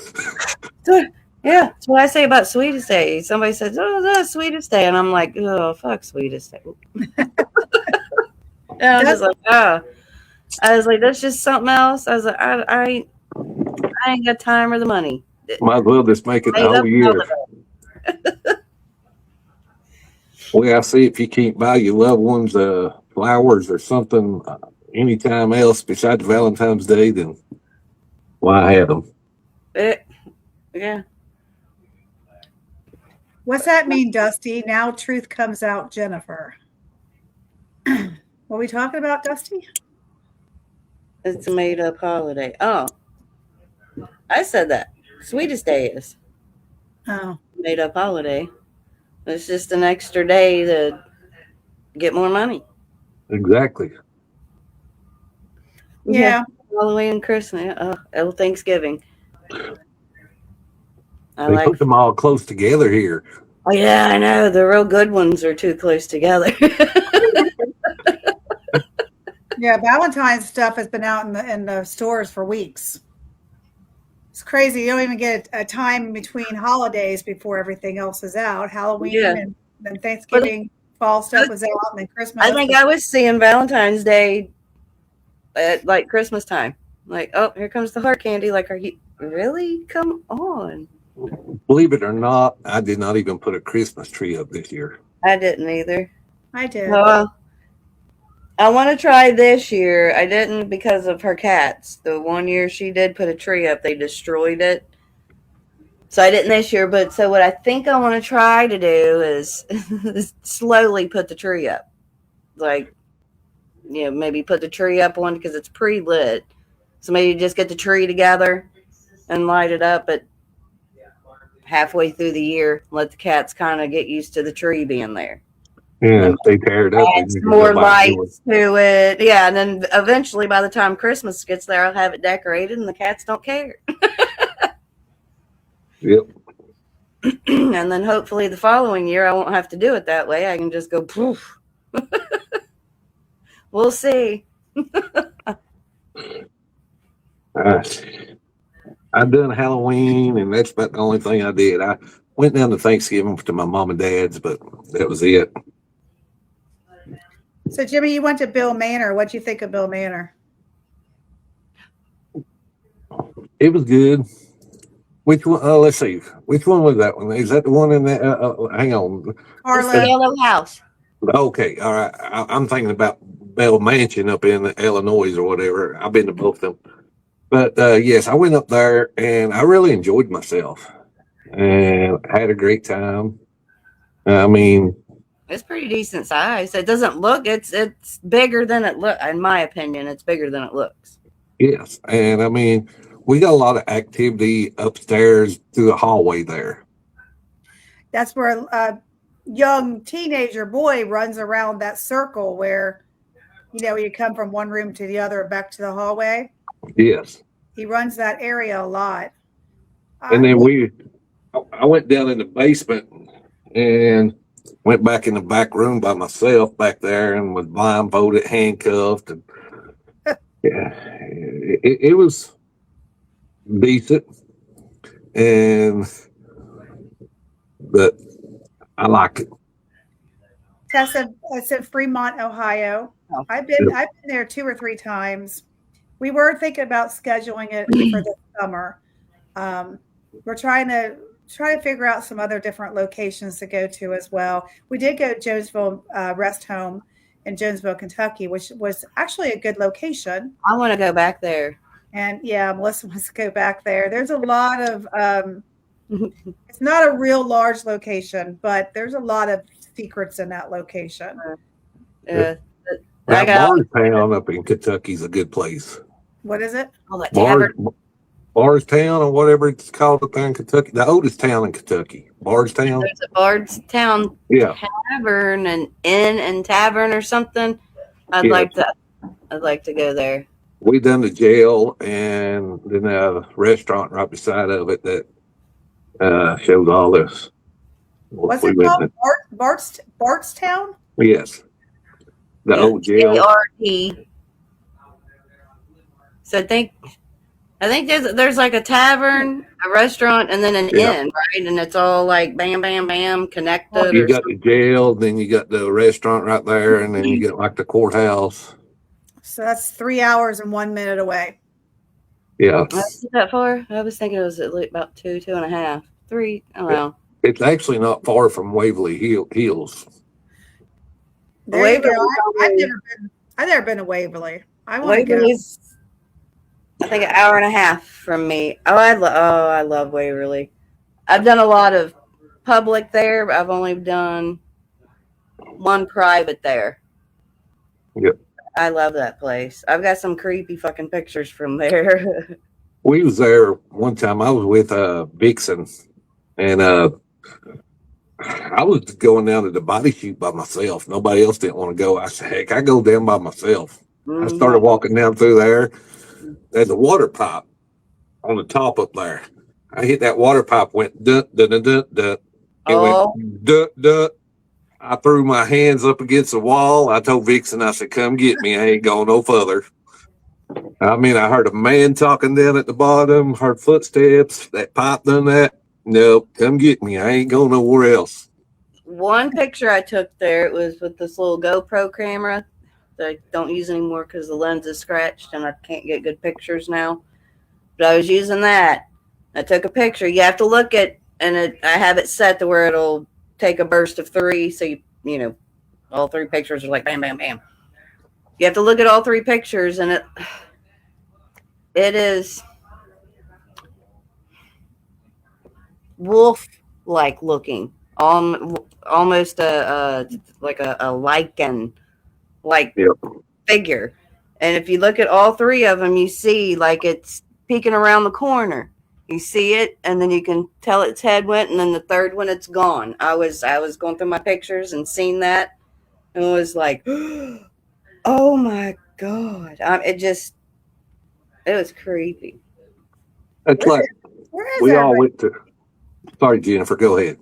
Yeah, that's what I say about Sweetest Day. Somebody says, "Oh, that's Sweetest Day," and I'm like, "Oh, fuck Sweetest Day." And I'm just like, "Oh," I was like, "That's just something else." I was like, "I ain't got time or the money." Might as well just make it the Made whole up year. holiday. Well, I see if you can't buy your loved ones flowers or something anytime else besides Valentine's Day, then why have them? Yeah. What's that mean, Dusty? Now truth comes out, Jennifer. What are we talking about, Dusty? It's a made up holiday. Oh, I said that. Sweetest Day is Oh, made up holiday. It's just an extra day to get more money. Exactly. yeah. Halloween and Christmas. Oh, Thanksgiving. They put them all close together here. Oh yeah, I know. The real good ones are too close together. Yeah, Valentine's stuff has been out in the stores for weeks. It's crazy. You don't even get a time between holidays before everything else is out. Halloween Yeah. and then Thanksgiving, fall stuff was out, and then Christmas. I think I was seeing Valentine's Day at like Christmas time. Like, oh, here comes the heart candy. Like, are you really? Come on. Believe it or not, I did not even put a Christmas tree up this year. I didn't either. I did. I want to try this year. I didn't because of her cats. The one year she did put a tree up, they destroyed it. So I didn't this year. But so what I think I want to try to do is slowly put the tree up. Like, maybe put the tree up one because it's pre-lit. So maybe just get the tree together and light it up at halfway through the year. Let the cats kind of get used to the tree being there. Yeah, if they tear it up, Add some more lights to it. Yeah, and then eventually by the time Christmas gets there, I'll have it decorated and the cats don't care. Yep. And then hopefully the following year I won't have to do it that way. I can just go poof. We'll see. I done Halloween, and that's about the only thing I did. I went down to Thanksgiving to my mom and dad's, but that was it. So, Jimmy, you went to Bill Manor. What'd you think of Bill Manor? It was good. Which one? Let's see. Which one was that one? Is that the one in that? Hang on. It's the Harlow. yellow house. Okay, all right. I'm thinking about Bell Mansion up in Illinois or whatever. I've been to both of them. But yes, I went up there and I really enjoyed myself and had a great time. I mean, It's pretty decent size. It doesn't look. It's bigger than it look. In my opinion, it's bigger than it looks. yes. And I mean, we got a lot of activity upstairs through the hallway there. That's where a young teenager boy runs around that circle where, you come from one room to the other and back to the hallway. Yes. He runs that area a lot. And then I went down in the basement and went back in the back room by myself back there and was blindfolded, handcuffed. And yeah, it was decent. But I like it. It's in Fremont, Ohio. Oh. I've been there 2 or 3 times. We were thinking about scheduling it for the summer. We're trying to figure out some other different locations to go to as well. We did go to Jonesville Rest Home in Jonesville, Kentucky, which was actually a good location. I want to go back there. And yeah, Melissa wants to go back there. There's a lot of it's not a real large location, but there's a lot of secrets in that location. Yeah. Bardstown up in Kentucky is a good place. What is it? Oh, that tavern. Bardstown or whatever it's called up there in Kentucky. The oldest town in Kentucky. Bardstown. There's a Bardstown tavern, an inn and tavern or something. I'd like to go there. We done the jail and then a restaurant right beside of it that shows all this. What's it called? Bardstown? Yes. The old jail. ART. So I think there's like a tavern, a restaurant, and then an inn, right? And it's all like bam, bam, bam, connected. You got the jail, then you got the restaurant right there, and then you get like the courthouse. So that's 3 hours and 1 minute away. Yeah. Is that far? I was thinking it was at least about 2.5, 3. I don't know. It's actually not far from Waverly Hills. There you go. I've never been to Waverly. I want to go. Waverly's, I think, an hour and a half from me. I love Waverly. I've done a lot of public there, but I've only done one private there. Yep. I love that place. I've got some creepy fucking pictures from there. We was there one time. I was with Vixen, and I was going down to the body shoot by myself. Nobody else didn't want to go. I said, heck, I go down by myself. I started walking down through there. There's a water pipe on the top up there. I hit that water pipe, went dun dun dun dun dun. It went dun dun. I threw my hands up against the wall. I told Vixen, I said, come get me. I ain't going no further. I mean, I heard a man talking down at the bottom, heard footsteps. That pipe done that. Nope, come get me. I ain't going nowhere else. One picture I took there, it was with this little GoPro camera that I don't use anymore because the lens is scratched and I can't get good pictures now. But I was using that. I took a picture. You have to look at, and I have it set to where it'll take a burst of 3. So, you know, all 3 pictures are like bam, bam, bam. You have to look at all 3 pictures, and it is wolf-like looking, almost like a lichen-like figure. And if you look at all 3 of them, you see like it's peeking around the corner. You see it, and then you can tell its head went, and then the third one, it's gone. I was going through my pictures and seen that, and it was like, oh my God. It was creepy. It's like we all went to Sorry, Jennifer. Go ahead.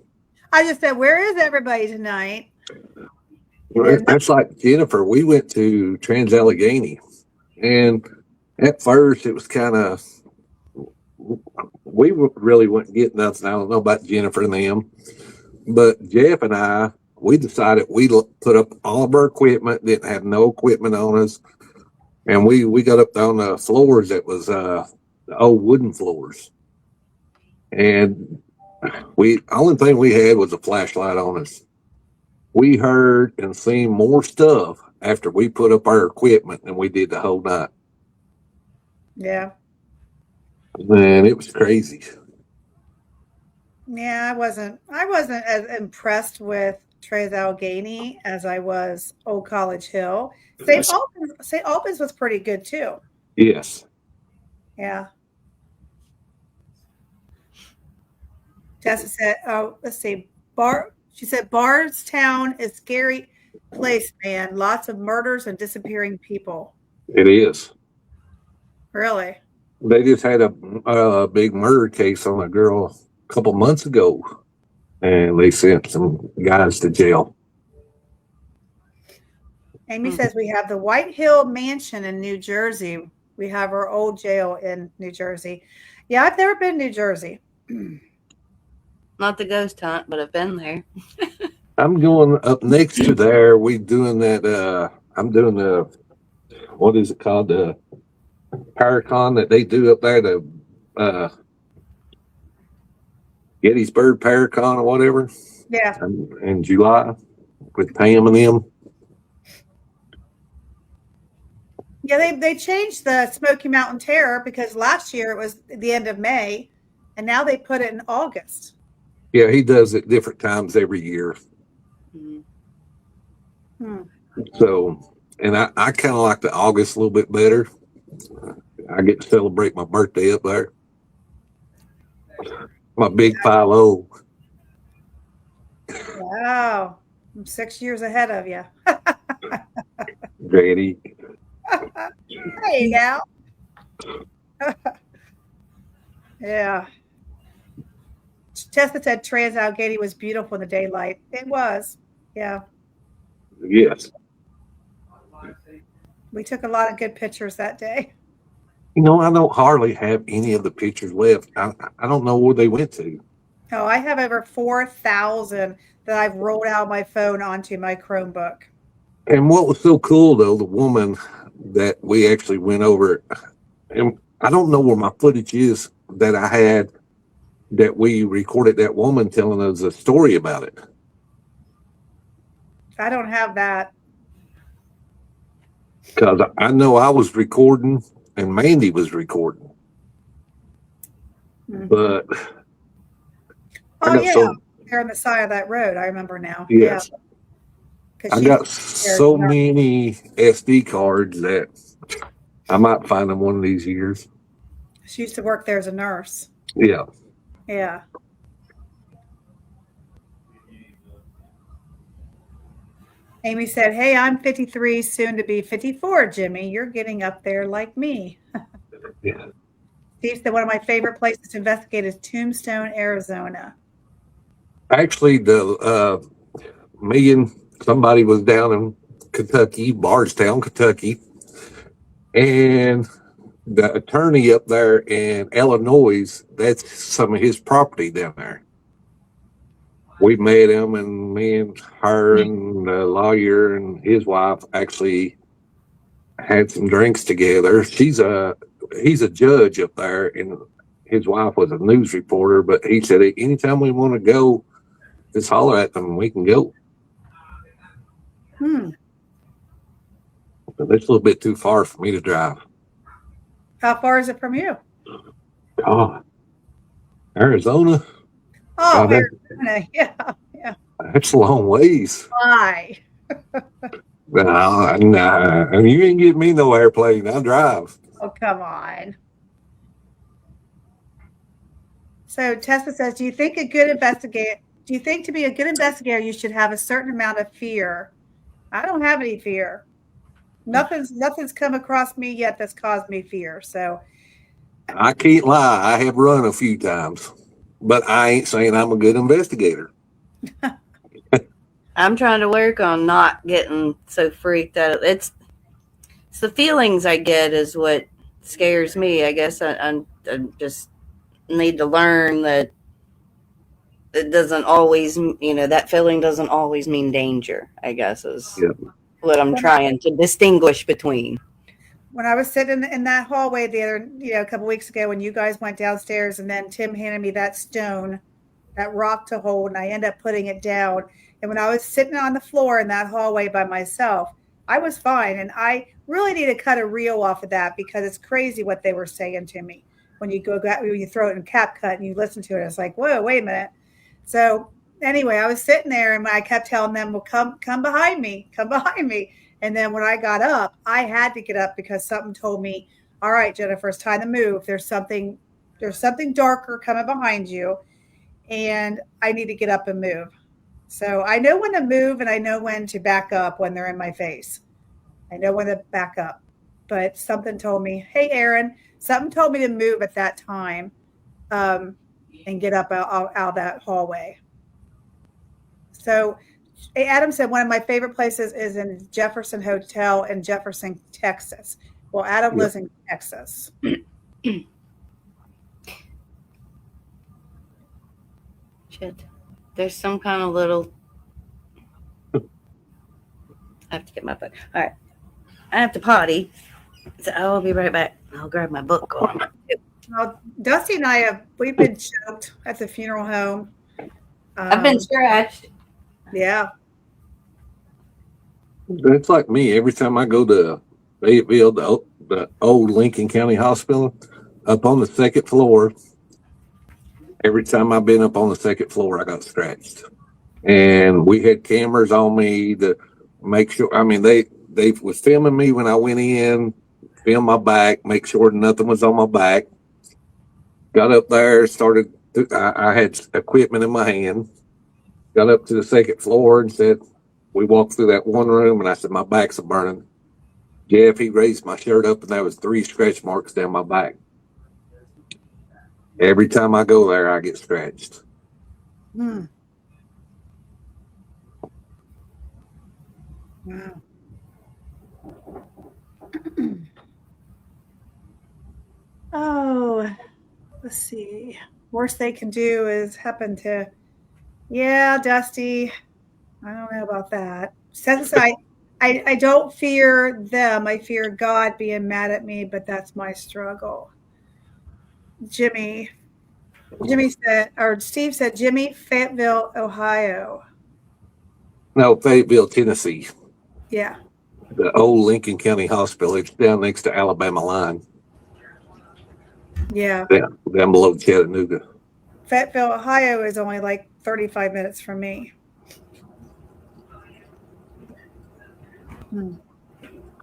I just said, where is everybody tonight? And then That's like Jennifer. We went to Trans Allegheny, and at first it was kind of really wouldn't get nothing. I don't know about Jennifer and them, but Jeff and I, we decided we put up all of our equipment, didn't have no equipment on us, and we got up on the floors that was the old wooden floors, and we only thing we had was a flashlight on us. We heard and seen more stuff after we put up our equipment than we did the whole night. yeah. Man, it was crazy. Yeah, I wasn't as impressed with Trey's Allegheny as I was Old College Hill. St. Albans was pretty good too. Yes. Yeah. Tessa said, oh, let's see. She said Bardstown is a scary place, man. Lots of murders and disappearing people. It is. Really? They just had a big murder case on a girl a couple months ago, and they sent some guys to jail. Amy says we have the White Hill Mansion in New Jersey. We have our old jail in New Jersey. Yeah, I've never been to New Jersey. Not the ghost hunt, but I've been there. I'm going up next to there. We doing that. I'm doing the, what is it called? The Paracon that they do up there. The Gettysburg Paracon or whatever. Yeah. In July with Pam and them. Yeah, they changed the Smoky Mountain Terror because last year it was the end of May, and now they put it in August. Yeah, he does it different times every year. Hmm. So, and I kind of like the August a little bit better. I get to celebrate my birthday up there. My big 50. Wow. I'm 6 years ahead of you. Daddy. Hey, now. Yeah. Tessa said Trans Allegheny was beautiful in the daylight. It was. Yeah. Yes. We took a lot of good pictures that day. You know, I don't hardly have any of the pictures left. I don't know where they went to. Oh, I have over 4,000 that I've rolled out my phone onto my Chromebook. And what was so cool, though, the woman that we actually went over, and I don't know where my footage is that I had that we recorded that woman telling us a story about it. I don't have that. Because I know I was recording and Mandy was recording. Mm-hmm. But oh, yeah. They're on the side of that road. I remember now. Yes. Yeah. I got so many SD cards that I might find them one of these years. She used to work there as a nurse. Yeah. Yeah. Amy said, hey, I'm 53, soon to be 54, Jimmy. You're getting up there like me. Yeah. Steve said one of my favorite places to investigate is Tombstone, Arizona. Actually, somebody was down in Kentucky, Bardstown, Kentucky, and the attorney up there in Illinois, that's some of his property down there. We met him, and me and her and the lawyer and his wife actually had some drinks together. He's a judge up there, and his wife was a news reporter, but he said, anytime we want to go, just holler at them and we can go. But it's a little bit too far for me to drive. How far is it from you? God, Arizona. Oh, Arizona. Yeah. That's a long ways. Why? Nah, you ain't getting me no airplane. I drive. Oh, come on. So Tessa says, do you think to be a good investigator, you should have a certain amount of fear? I don't have any fear. Nothing's come across me yet that's caused me fear. So I can't lie. I have run a few times. but I ain't saying I'm a good investigator. I'm trying to work on not getting so freaked out. It's the feelings I get is what scares me. I guess I just need to learn that it doesn't always, that feeling doesn't always mean danger, I guess is Yeah. what I'm trying to distinguish between. When I was sitting in that hallway a couple weeks ago, when you guys went downstairs, and then Tim handed me that stone, that rock to hold, and I ended up putting it down. And when I was sitting on the floor in that hallway by myself, I was fine. And I really need to cut a reel off of that because it's crazy what they were saying to me. When you throw it in CapCut and you listen to it, it's like, whoa, wait a minute. So anyway, I was sitting there and I kept telling them, well, come behind me, come behind me. And then when I got up, I had to get up because something told me, all right, Jennifer, it's time to move. There's something darker coming behind you, and I need to get up and move. So I know when to move and I know when to back up when they're in my face. I know when to back up. But something told me, hey, Aaron, something told me to move at that time and get up out of that hallway. So Adam said one of my favorite places is in Jefferson Hotel in Jefferson, Texas. Well, Adam lives in Texas. Shit. There's some kind of little. I have to get my book. All right. I have to potty. So I'll be right back. I'll grab my book. Well, Dusty and we've been choked at the funeral home. I've been scratched. Yeah. It's like me. Every time I go to Fayetteville, the old Lincoln County Hospital, up on the second floor, every time I've been up on the second floor, I got scratched. And we had cameras on me to make sure. I mean, they was filming me when I went in, film my back, make sure nothing was on my back. Got up there, started. I had equipment in my hand. Got up to the second floor and said, we walked through that one room, and I said, my back's a burning. Jeff, he raised my shirt up, and there was 3 scratch marks down my back. Every time I go there, I get scratched. Wow. Oh, let's see. Worst they can do is happen to, yeah, Dusty. I don't know about that. Since I don't fear them, I fear God being mad at me, but that's my struggle. Jimmy said, or Steve said, Jimmy, Fayetteville, Ohio. No, Fayetteville, Tennessee. Yeah. The old Lincoln County Hospital. It's down next to Alabama line. Yeah. Down below Chattanooga. Fayetteville, Ohio is only like 35 minutes from me.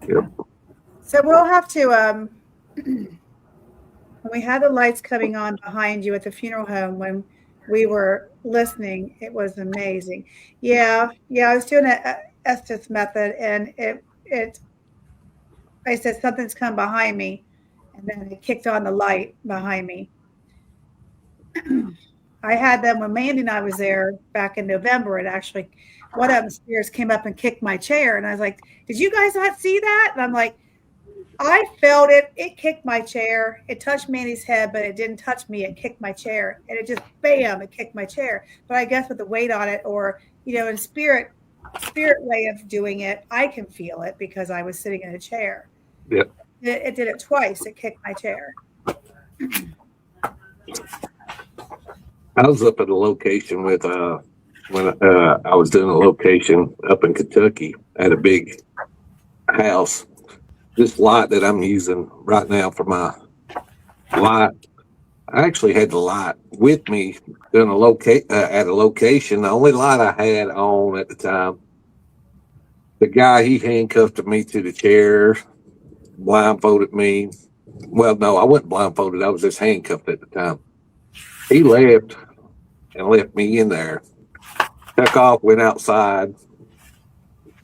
Yep. So we'll have to, when we had the lights coming on behind you at the funeral home, when we were listening, it was amazing. Yeah. I was doing a Estes method, and I said, something's come behind me. And then it kicked on the light behind me. I had them when Mandy and I was there back in November. It actually, one of them stairs came up and kicked my chair. And I was like, did you guys not see that? And I'm like, I felt it. It kicked my chair. It touched Mandy's head, but it didn't touch me. It kicked my chair. And it just, bam, it kicked my chair. But I guess with the weight on it, or, in spirit way of doing it, I can feel it because I was sitting in a chair. Yep. It did it twice. It kicked my chair. I was up at a location with when I was doing a location up in Kentucky at a big house. This light that I'm using right now for my light, I actually had the light with me doing at a location. The only light I had on at the time, the guy, he handcuffed me to the chair, blindfolded me. Well, no, I wasn't blindfolded. I was just handcuffed at the time. He left and left me in there. Took off, went outside,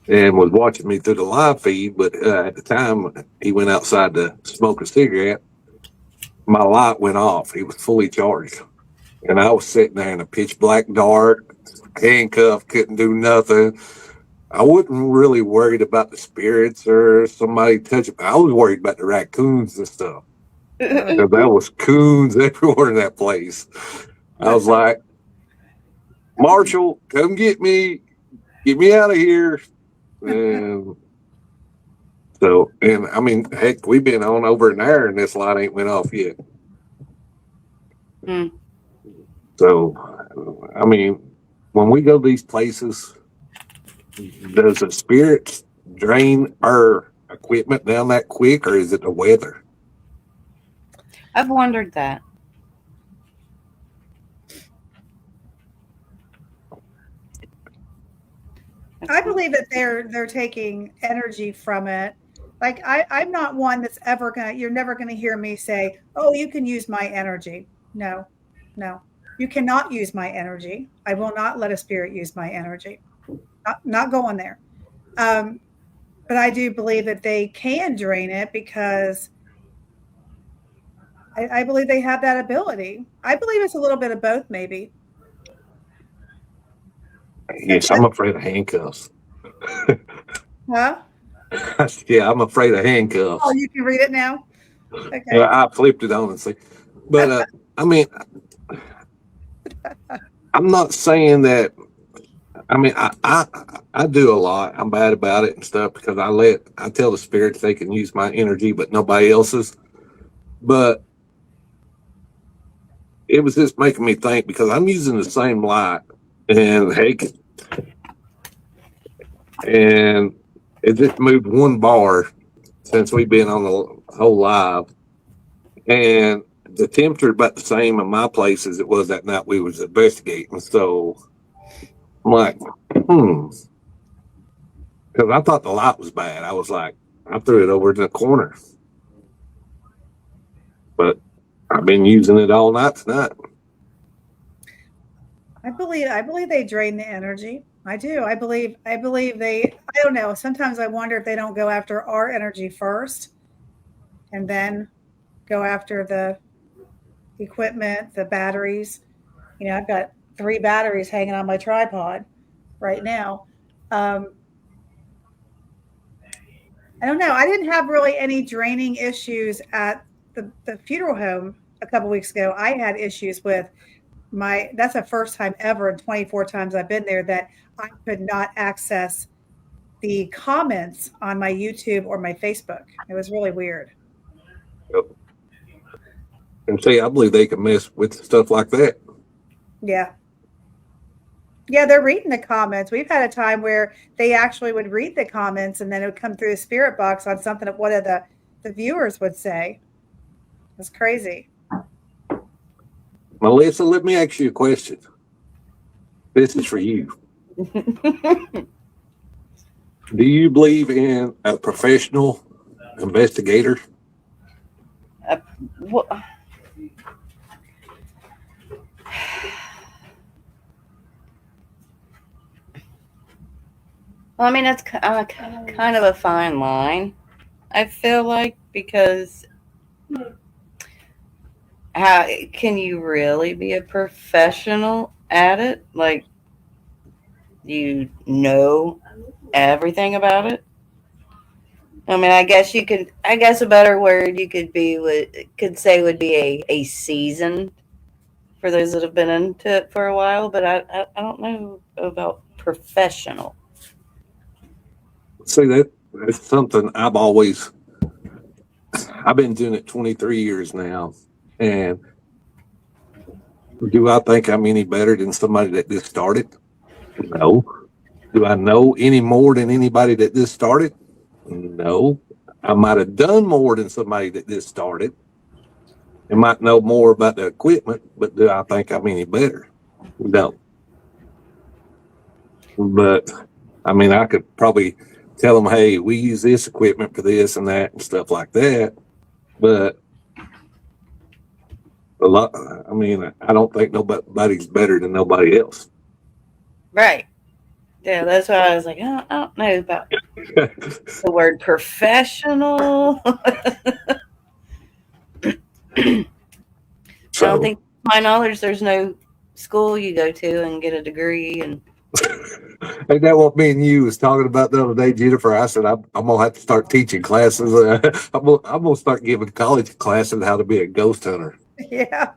and was watching me through the live feed. But at the time, he went outside to smoke a cigarette. My light went off. He was fully charged. And I was sitting there in a pitch black dark, handcuffed, couldn't do nothing. I wasn't really worried about the spirits or somebody touching me. I was worried about the raccoons and stuff. Because there was coons everywhere in that place. I was like, Marshall, come get me out of here. And so, and I mean, heck, we've been on over an hour and this light ain't went off yet. Mm. So, I mean, when we go to these places, does the spirits drain our equipment down that quick, or is it the weather? I've wondered that. I believe that they're taking energy from it. Like I'm not one that's ever you're never gonna hear me say, oh, you can use my energy. No, no. You cannot use my energy. I will not let a spirit use my energy. Not going there. But I do believe that they can drain it because I believe they have that ability. I believe it's a little bit of both, maybe. Yes, I'm afraid of handcuffs. Huh? Yeah, I'm afraid of handcuffs. Oh, you can read it now? Okay. Yeah, I flipped it on and see. But I mean, I'm not saying that. I mean, I do a lot. I'm bad about it and stuff because I tell the spirits they can use my energy, but nobody else's. But it was just making me think because I'm using the same light, and heck, and it just moved one bar since we've been on the whole live, and the temperature about the same in my place as it was that night we was investigating. So I'm like, because I thought the light was bad. I was like, I threw it over in the corner, but I've been using it all night tonight. I believe they drain the energy. I do. I believe they I don't know. Sometimes I wonder if they don't go after our energy first and then go after the equipment, the batteries. You know, I've got 3 batteries hanging on my tripod right now. I don't know. I didn't have really any draining issues at the funeral home a couple weeks ago. I had issues with that's the first time ever in 24 times I've been there that I could not access the comments on my YouTube or my Facebook. It was really weird. And see, I believe they can mess with stuff like that. Yeah. Yeah, they're reading the comments. We've had a time where they actually would read the comments and then it would come through the spirit box on something that one of the viewers would say. It's crazy. Melissa, let me ask you a question. This is for you. Do you believe in a professional investigator? Well, I mean, that's kind of a fine line, I feel like, because how can you really be a professional at it? Like, you know everything about it. I mean, I guess a better word you could say would be a seasoned for those that have been into it for a while, but I don't know about professional. See, that's something I've been doing it 23 years now. And do I think I'm any better than somebody that just started? No. Do I know any more than anybody that just started? No. I might have done more than somebody that just started. I might know more about the equipment, but do I think I'm any better? No. But I mean, I could probably tell them, hey, we use this equipment for this and that and stuff like that. But I don't think nobody's better than nobody else. Right. Yeah, that's why I was like, I don't know about the word professional. I don't think my knowledge, there's no school you go to and get a degree. And Ain't that what me and you was talking about the other day, Jennifer? I said I'm gonna have to start teaching classes. I'm gonna start giving college classes how to be a ghost hunter. Yeah.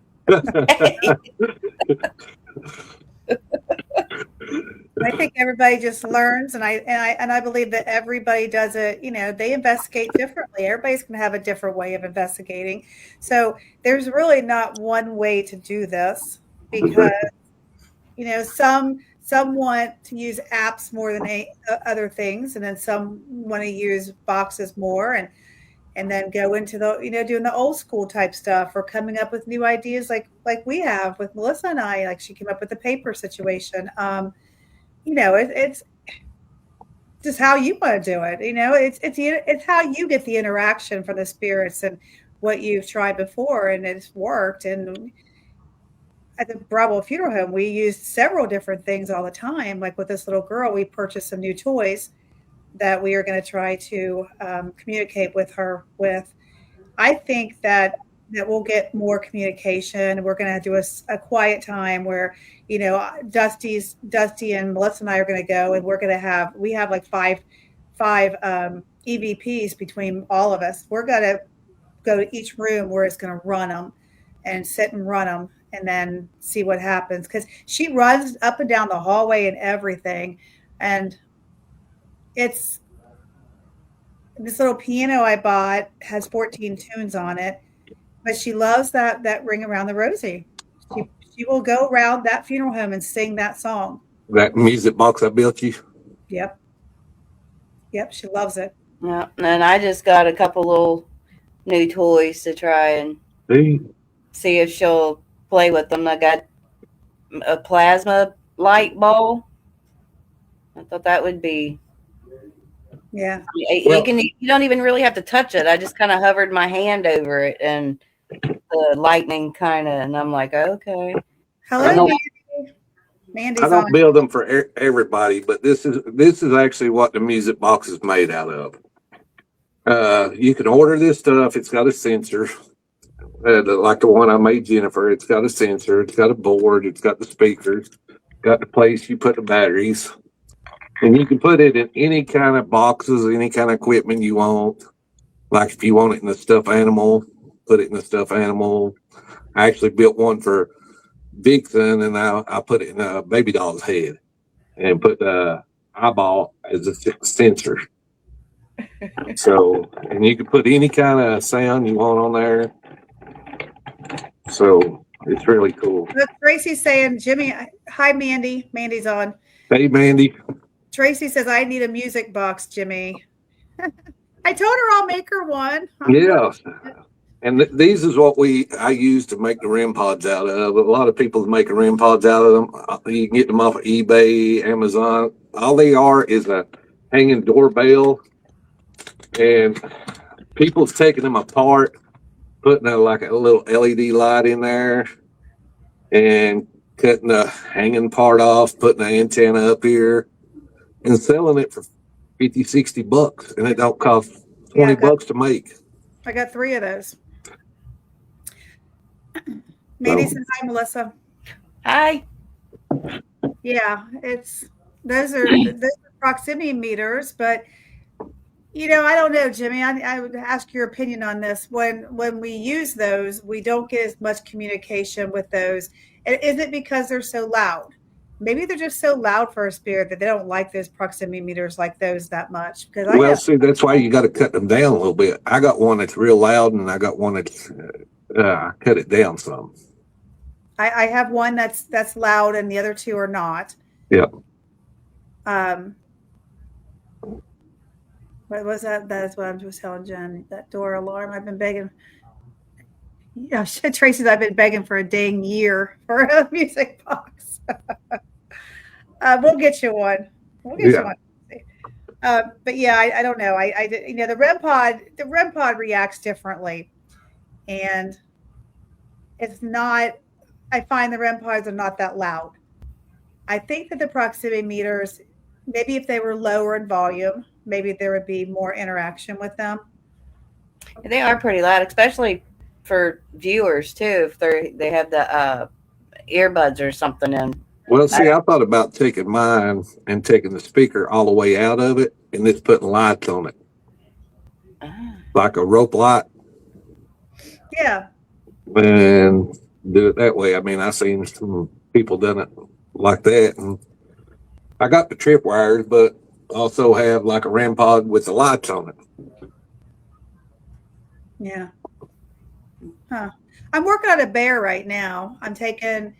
I think everybody just learns, and I believe that everybody does it. They investigate differently. Everybody's going to have a different way of investigating. So there's really not one way to do this because some want to use apps more than other things, and then some want to use boxes more, and then go into the doing the old school type stuff or coming up with new ideas like we have with Melissa and I. Like she came up with the paper situation. It's just how you want to do it. It's how you get the interaction from the spirits and what you've tried before, and it's worked. And at the Bravo Funeral Home, we used several different things all the time. Like with this little girl, we purchased some new toys that we are going to try to communicate with her with. I think that we'll get more communication. We're going to do a quiet time where, Dusty and Melissa and I are going to go, and we have like five EVPs between all of us. We're going to go to each room where it's going to run them and sit and run them and then see what happens. Because she runs up and down the hallway and everything. And it's this little piano I bought has 14 tunes on it, but she loves that Ring Around the Rosie. She will go around that funeral home and sing that song. That music box I built you. Yep, she loves it. yeah, and I just got a couple little new toys to try and see if she'll play with them. I got a plasma light ball. I thought that would be. Yeah. You don't even really have to touch it. I just kind of hovered my hand over it and the lightning and I'm like, okay. Hello, Mandy. Mandy's I don't on. build them for everybody, but this is actually what the music box is made out of. You can order this stuff. It's got a sensor, like the one I made Jennifer. It's got a sensor. It's got a board. It's got the speakers. Got the place you put the batteries. And you can put it in any kind of boxes, any kind of equipment you want. Like if you want it in a stuffed animal, put it in a stuffed animal. I actually built one for Vixen, and I put it in a baby doll's head and put the eyeball as a sensor. So, and you can put any kind of sound you want on there. So it's really cool. Look, Tracy's saying, Jimmy, hi, Mandy. Mandy's on. Hey, Mandy. Tracy says, I need a music box, Jimmy. I told her I'll make her one. Yeah. And these is what I use to make the REM pods out of. A lot of people make REM pods out of them. You can get them off of eBay, Amazon. All they are is a hanging doorbell. And people's taking them apart, putting a little LED light in there and cutting the hanging part off, putting the antenna up here and selling it for $50-$60, and it don't cost $20 to make. I got 3 of those. Mandy says hi, Melissa. Hi. Yeah, those are proximity meters, but I don't know, Jimmy. I would ask your opinion on this. When we use those, we don't get as much communication with those. Is it because they're so loud? Maybe they're just so loud for a spirit that they don't like those proximity meters like those that much. Because see, that's why you got to cut them down a little bit. I got one that's real loud, and I got one that's cut it down some. I have one that's loud, and the other 2 are not. Yep. What was that? That's what I'm just telling Jen. That door alarm. I've been begging. Yeah, Tracy's. I've been begging for a dang year for a music box. We'll get you one. You one. But yeah, I don't know. I the REM pod reacts differently, and it's not. I find the REM pods are not that loud. I think that the proximity meters, maybe if they were lower in volume, maybe there would be more interaction with them. They are pretty loud, especially for viewers too if they have the earbuds or something in. Well, see, I thought about taking mine and taking the speaker all the way out of it and just putting lights on it, Ah. like a rope light, Yeah. and do it that way. I mean, I seen some people done it like that, and I got the tripwires, but also have like a REM pod with the lights on it. Yeah. Huh. I'm working on a bear right now. I'm taking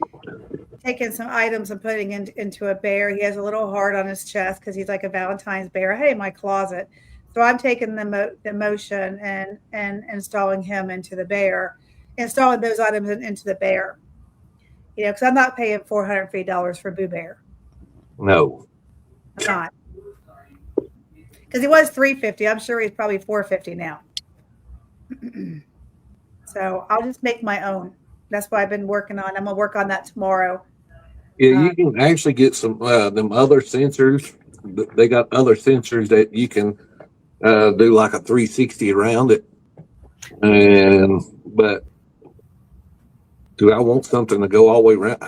some items and putting into a bear. He has a little heart on his chest because he's like a Valentine's bear. I had it in my closet. So I'm taking the motion and installing him into the bear, installing those items into the bear. You know, because I'm not paying $450 for Boo Bear. No. I'm not. Because he was $350. I'm sure he's probably $450 now. So I'll just make my own. That's what I've been working on. I'm gonna work on that tomorrow. Yeah, you can actually get some them other sensors. They got other sensors that you can do like a 360 around it. And but do I want something to go all the way around?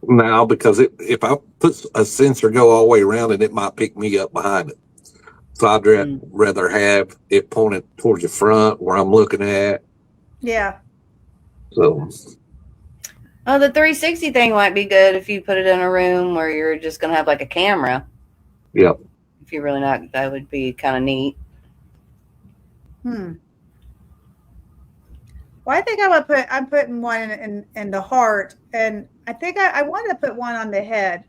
Now, because if I put a sensor go all the way around it, it might pick me up behind it. So I'd rather have it pointed towards the front where I'm looking at. Yeah. So. Oh, the 360 thing might be good if you put it in a room where you're just going to have like a camera. Yep. If you're really not, that would be kind of neat. Well, I think I'm putting one in the heart, and I think I wanted to put one on the head.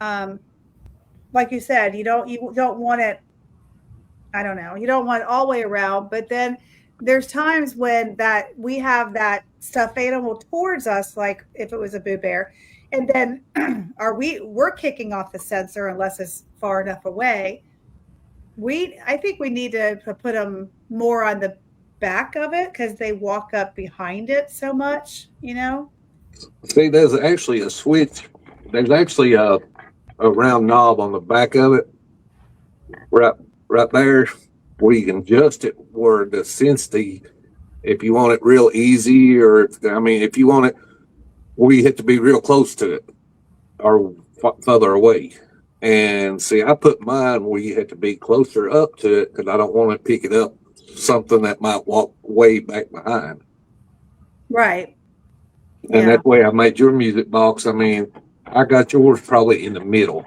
Like you said, you don't want it. I don't know. You don't want it all the way around, but then there's times when that we have that stuffed animal towards us, like if it was a Boo Bear, and then we're kicking off the sensor unless it's far enough away. I think we need to put them more on the back of it because they walk up behind it so much, you know. See, there's actually a switch. There's actually a round knob on the back of it, right there, where you can adjust it where the sensitivity, if you want it real easy, or if you want it where you have to be real close to it or further away. And see, I put mine where you have to be closer up to it because I don't want to pick it up something that might walk way back behind. Right. And that way I made your music box. I mean, I got yours probably in the middle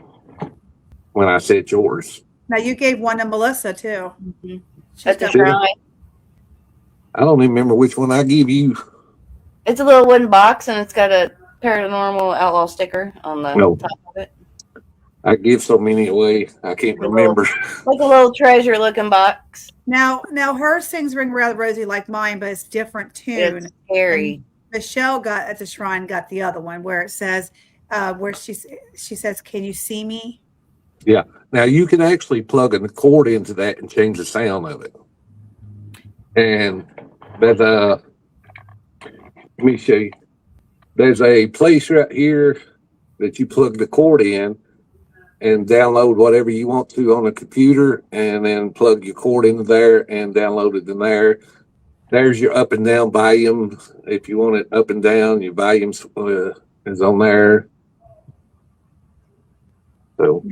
when I said yours. Now you gave one to Melissa too. Mm-hmm. That's a try. I don't even remember which one I gave you. It's a little wooden box and it's got a Paranormal Outlaw sticker on the top of it. I give so many away, I can't remember. Like a little treasure looking box. Now hers sings Ring Around the Rosie like mine, but it's different tune. It's scary. And Michelle got at the shrine got the other one where it says where she says, "Can you see me?" Yeah. Now you can actually plug a cord into that and change the sound of it. And there's let me show you. There's a place right here that you plug the cord in and download whatever you want to on a computer, and then plug your cord into there and download it in there. There's your up and down volume. If you want it up and down, your volume is on there. So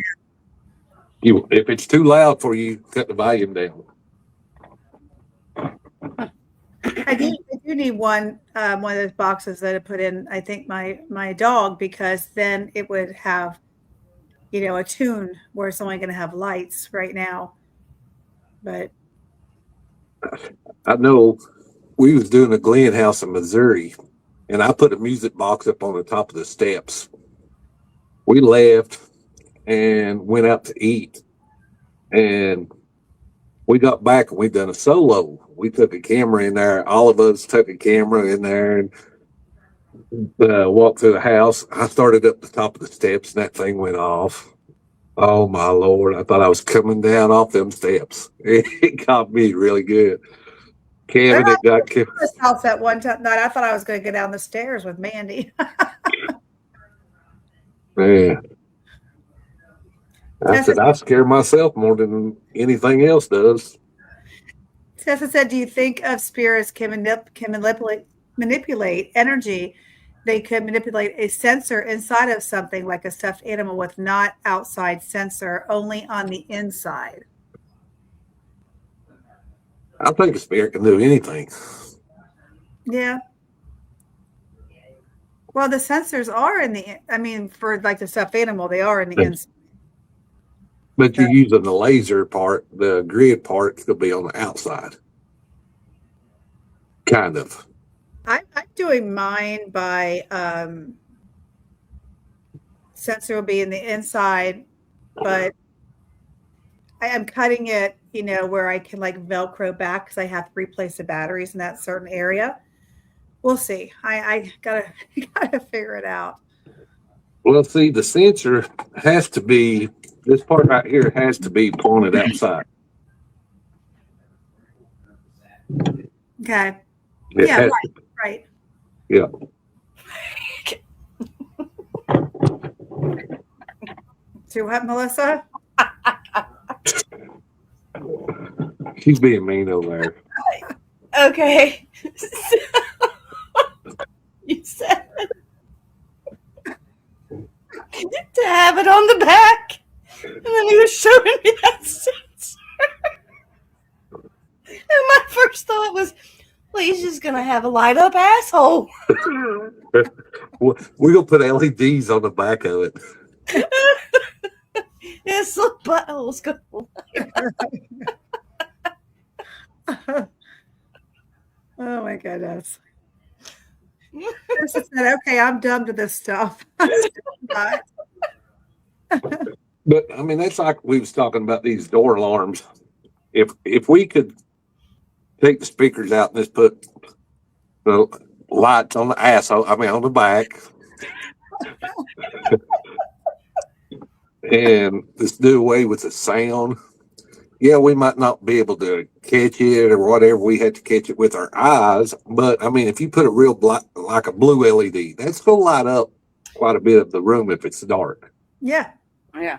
if it's too loud for you, cut the volume down. I do need one of those boxes that I put in, I think my dog, because then it would have, a tune where it's only going to have lights right now. But I know we was doing a Glen house in Missouri, and I put a music box up on the top of the steps. We left and went out to eat, and we got back and we done a solo. We took a camera in there. All of us took a camera in there and walked through the house. I started up the top of the steps and that thing went off. Oh my Lord. I thought I was coming down off them steps. It got me really good. Kevin, it got Kevin. House at one time night, I thought I was going to go down the stairs with Mandy. Man. I said I scare myself more than anything else does. Tessa said, do you think of spirits can manipulate energy? They could manipulate a sensor inside of something like a stuffed animal with not outside sensor, only on the inside. I think a spirit can do anything. Yeah. Well, the sensors are in the, I mean, for like the stuffed animal, they are in the inside. But you're using the laser part, the grid part could be on the outside. Kind of. I'm doing mine by sensor will be in the inside, but I am cutting it, where I can like Velcro back because I have to replace the batteries in that certain area. We'll see. I gotta figure it out. Well, see, the sensor has to be, this part right here has to be pointed outside. Okay. It Yeah, has right, to- right. Yeah. So what, Melissa? She's being mean over there. Okay. You said to have it on the back, and then he was showing me that sensor. And my first thought was, well, he's just gonna have a light up asshole. We're going to put LEDs on the back of it. His little butthole's going. Oh my goodness. Tessa said, okay, I'm dumb to this stuff. But I mean, that's like we was talking about these door alarms. If we could take the speakers out and just put the lights on the asshole, I mean on the back, and just do away with the sound. Yeah, we might not be able to catch it or whatever. We had to catch it with our eyes. But I mean, if you put a real black, like a blue LED, that's going to light up quite a bit of the room if it's dark. Yeah. Yeah.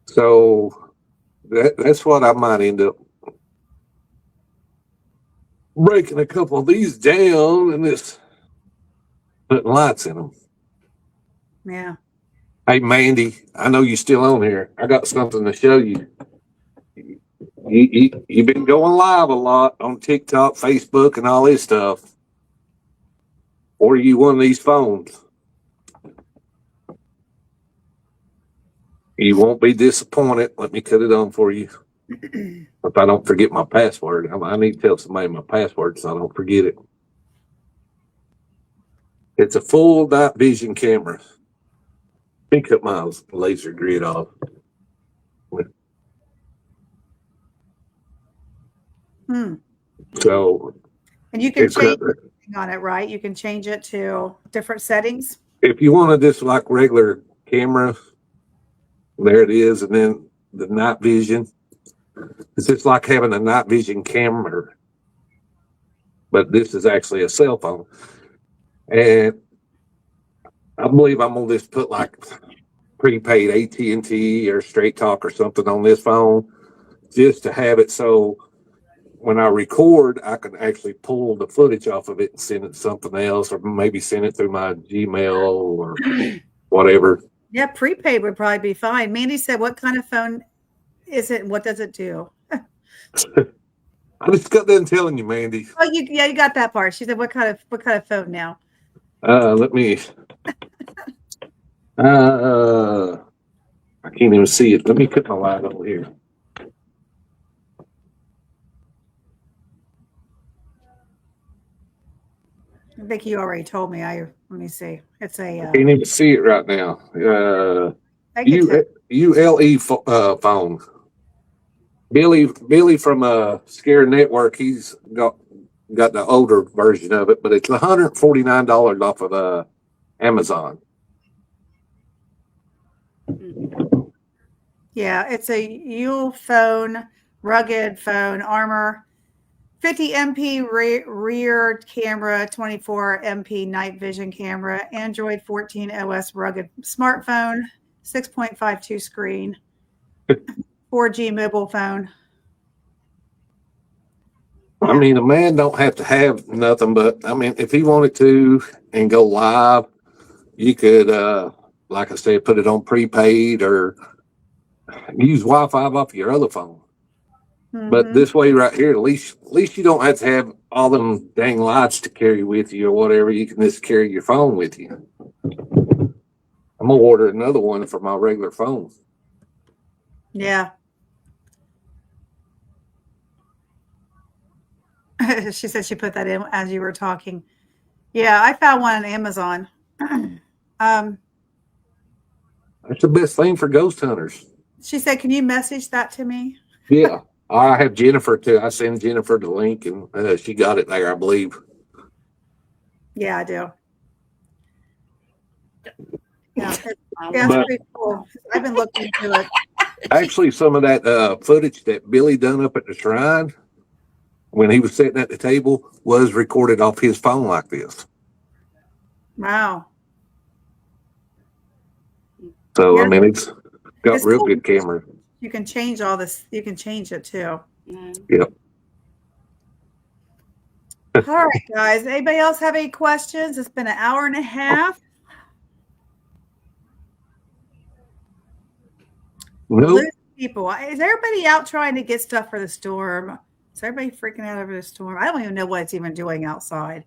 So that's what I might end up breaking a couple of these down and just putting lights in them. Yeah. Hey, Mandy, I know you're still on here. I got something to show you. You've been going live a lot on TikTok, Facebook, and all this stuff. Or you one of these phones. You won't be disappointed. Let me cut it on for you. If I don't forget my password, I need to tell somebody my password so I don't forget it. It's a full night vision camera. Let me cut my laser grid off. So, and you can change on it, right? You can change it to different settings. If you want to just like regular camera, there it is, and then the night vision. It's just like having a night vision camera, but this is actually a cell phone. And I believe I'm gonna just put like prepaid AT&T or Straight Talk or something on this phone, just to have it so when I record, I can actually pull the footage off of it and send it to something else, or maybe send it through my Gmail or whatever. Yeah, prepaid would probably be fine. Mandy said, what kind of phone is it and what does it do? I just got done telling you, Mandy. Oh, you got that part. She said, what kind of phone now? Let me I can't even see it. Let me put my light over here. I think you already told me. Let me see. It's a. Can't even see it right now. ULE phone. Billy from Scare Network. He's got the older version of it, but it's $149 off of Amazon. Yeah, it's a Yule phone, rugged phone, armor. 50 MP rear camera, 24 MP night vision camera, Android 14 OS rugged smartphone, 6.52 screen, 4G mobile phone. I mean, a man don't have to have nothing, but I mean, if he wanted to and go live, you could, like I said, put it on prepaid or use Wi-Fi off your other phone. But Mhm. this way right here, at least you don't have to have all them dang lights to carry with you or whatever. You can just carry your phone with you. I'm gonna order another one for my regular phone. Yeah. She said she put that in as you were talking. Yeah, I found one on Amazon. um, That's the best thing for ghost hunters. she said, "Can you message that to me?" Yeah, I have Jennifer too. I sent Jennifer the link, and she got it there, I believe. Yeah, I do. Yeah, it's But pretty cool. I've been looking into it. actually, some of that footage that Billy done up at the shrine when he was sitting at the table was recorded off his phone like this. Wow. So Yeah, I mean, it's got it's real cool. good camera. You can change all this. You can change it too. Yep. All right, guys. Anybody else have any questions? It's been an hour and a half. Nope. Losing people. Is everybody out trying to get stuff for the storm? Is everybody freaking out over the storm? I don't even know what it's even doing outside.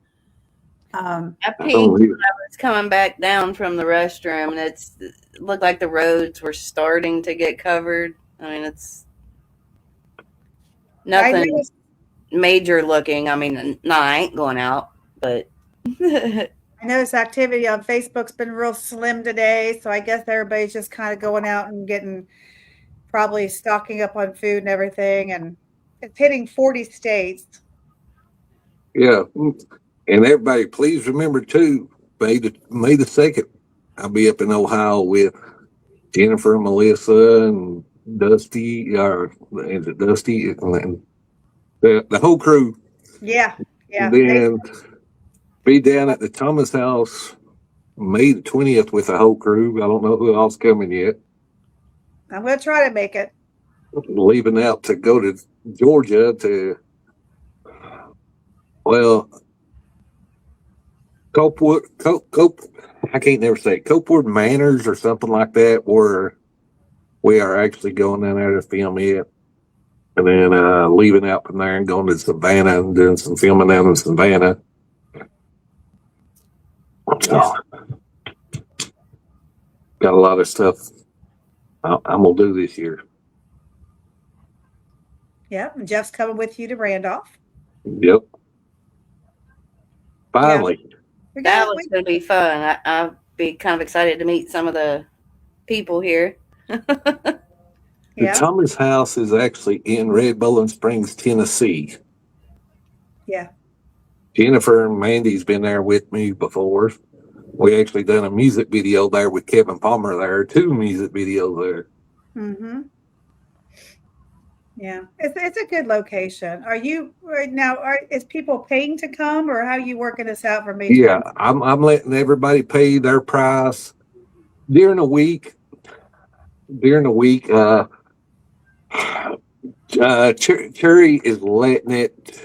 I I peeked don't when either. I was coming back down from the restroom, and it looked like the roads were starting to get covered. I mean, it's I nothing noticed, major looking. I mean, no, I ain't going out, but I noticed activity on Facebook's been real slim today. So I guess everybody's just kind of going out and getting probably stocking up on food and everything. And it's hitting 40 states. Yeah. And everybody, please remember too, May the 2nd, I'll be up in Ohio with Jennifer, Melissa, and Dusty, or is it Dusty? And the whole crew. Yeah. Yeah. Then be down at the Thomas house May the 20th with the whole crew. I don't know who else coming yet. I'm going to try to make it. Leaving out to go to Georgia to, well, I can't never say it, Copewood Manors or something like that, where we are actually going down there to film it. And then leaving out from there and going to Savannah and doing some filming down in Savannah. So, got a lot of stuff I'm going to do this year. Yeah. And Jeff's coming with you to Randolph. Yep. Finally. We're that gonna- was going to be fun. I'll be kind of excited to meet some of the people here. The Yeah. Thomas house is actually in Red Bowling Springs, Tennessee. Yeah. Jennifer and Mandy's been there with me before. We actually done a music video there with Kevin Palmer there, 2 music videos there. Mm-hmm. Yeah, it's a good location. Are you right now? Is people paying to come, or how are you working this out for me? Yeah, I'm letting everybody pay their price during the week. Cherry is letting it.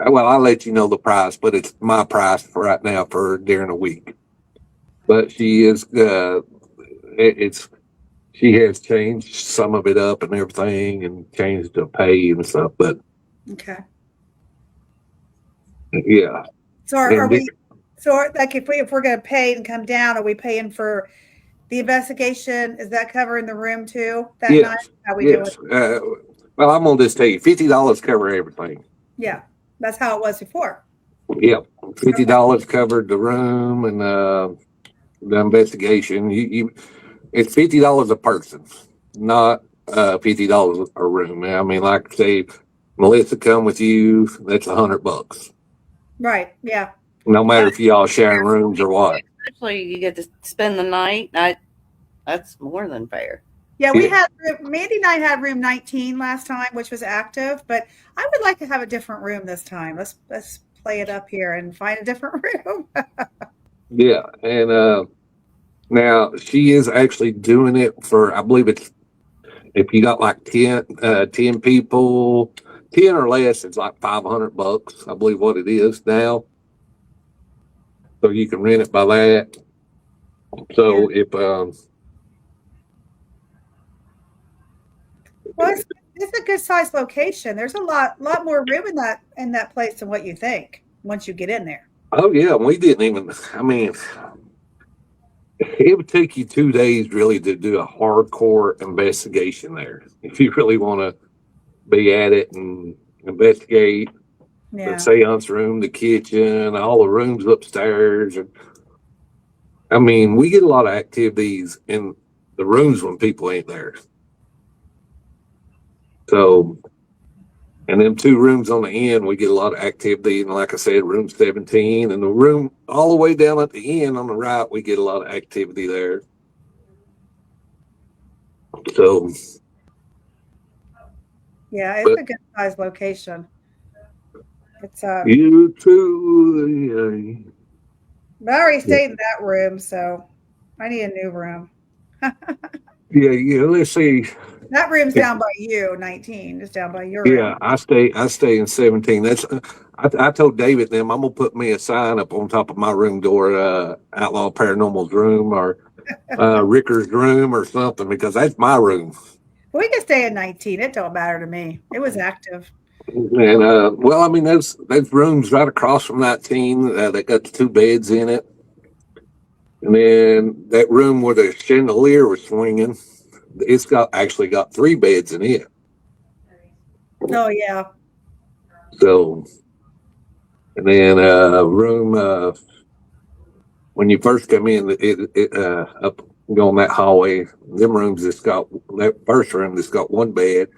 Well, I'll let you know the price, but it's my price for right now for during the week. But she is. She has changed some of it up and everything, and changed the pay and stuff. But Okay. yeah. So are we? So like if we're going to pay and come down, are we paying for the investigation? Is that covering the room too that night? How we do Yes. it? Well, I'm gonna just tell you, $50 cover everything. Yeah, that's how it was before. Yep, $50 covered the room and the investigation. It's $50 a person, not $50 a room. I mean, like say Melissa come with you, that's $100. Right. Yeah. No matter if y'all sharing rooms or what. Especially you get to spend the night. That's more than fair. Yeah, we Yeah. had Mandy and I had room 19 last time, which was active, but I would like to have a different room this time. Let's play it up here and find a different room. Yeah, and now she is actually doing it for, I believe it's, if you got like 10 people, 10 or less, it's like $500, I believe what it is now. So you can rent it by that. So if Well, it's a good sized location. There's a lot more room in that place than what you think once you get in there. oh yeah, we didn't even. I mean, it would take you 2 days really to do a hardcore investigation there if you really want to be at it and investigate the Yeah. seance room, the kitchen, all the rooms upstairs. And I mean, we get a lot of activities in the rooms when people ain't there. So, and them 2 rooms on the end, we get a lot of activity. And like I said, room 17 and the room all the way down at the end on the right, we get a lot of activity there. So, Yeah, it's but a good sized location. It's you too. but I already stayed in that room, so I need a new room. Yeah. Let's see. That room's down by you, 19. It's down by your Yeah, room. I stay in 17. That's I told David them I'm gonna put me a sign up on top of my room door, Outlaw Paranormal's room or Ricker's room or something because that's my room. But we can stay in 19. It don't matter to me. It was active. And well, I mean those rooms right across from 19. They got the 2 beds in it, and then that room where the chandelier was swinging, it's actually got 3 beds in it. Oh yeah. So, and then room when you first come in, it up going that hallway, them rooms that's got that first room that's got 1 bed.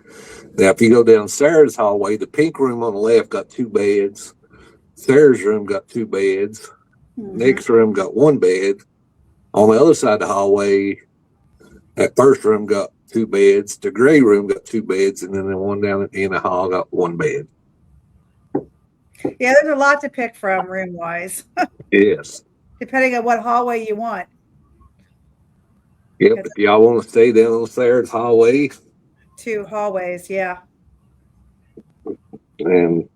Now, if you go down Sarah's hallway, the pink room on the left got 2 beds. Sarah's room got 2 beds. Mhm. Next room got 1 bed. On the other side of the hallway, that first room got 2 beds. The gray room got 2 beds, and then the one down at the end of the hall got 1 bed. Yeah, there's a lot to pick from room wise, Yes. depending on what hallway you want. Yep. If y'all want to stay down on Sarah's hallway, 2 hallways, yeah. and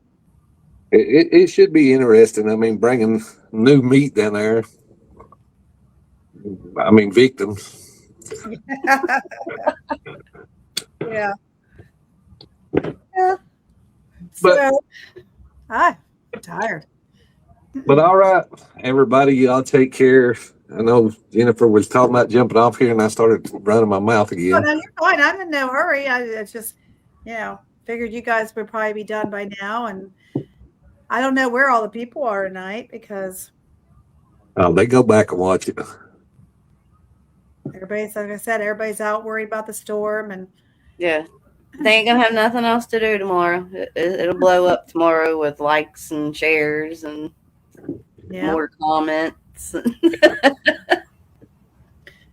it should be interesting. I mean, bringing new meat down there. I mean, victims. Yeah. Yeah. But- So, I'm tired. But all right, everybody, y'all take care. I know Jennifer was talking about jumping off here, and I started running my mouth Oh, again. no, you're fine. I'm in no hurry. It's just, figured you guys would probably be done by now. And I don't know where all the people are tonight because They go back and watch it. everybody's, like I said, everybody's out worried about the storm. And Yeah. They ain't gonna have nothing else to do tomorrow. It'll blow up tomorrow with likes and shares and more comments.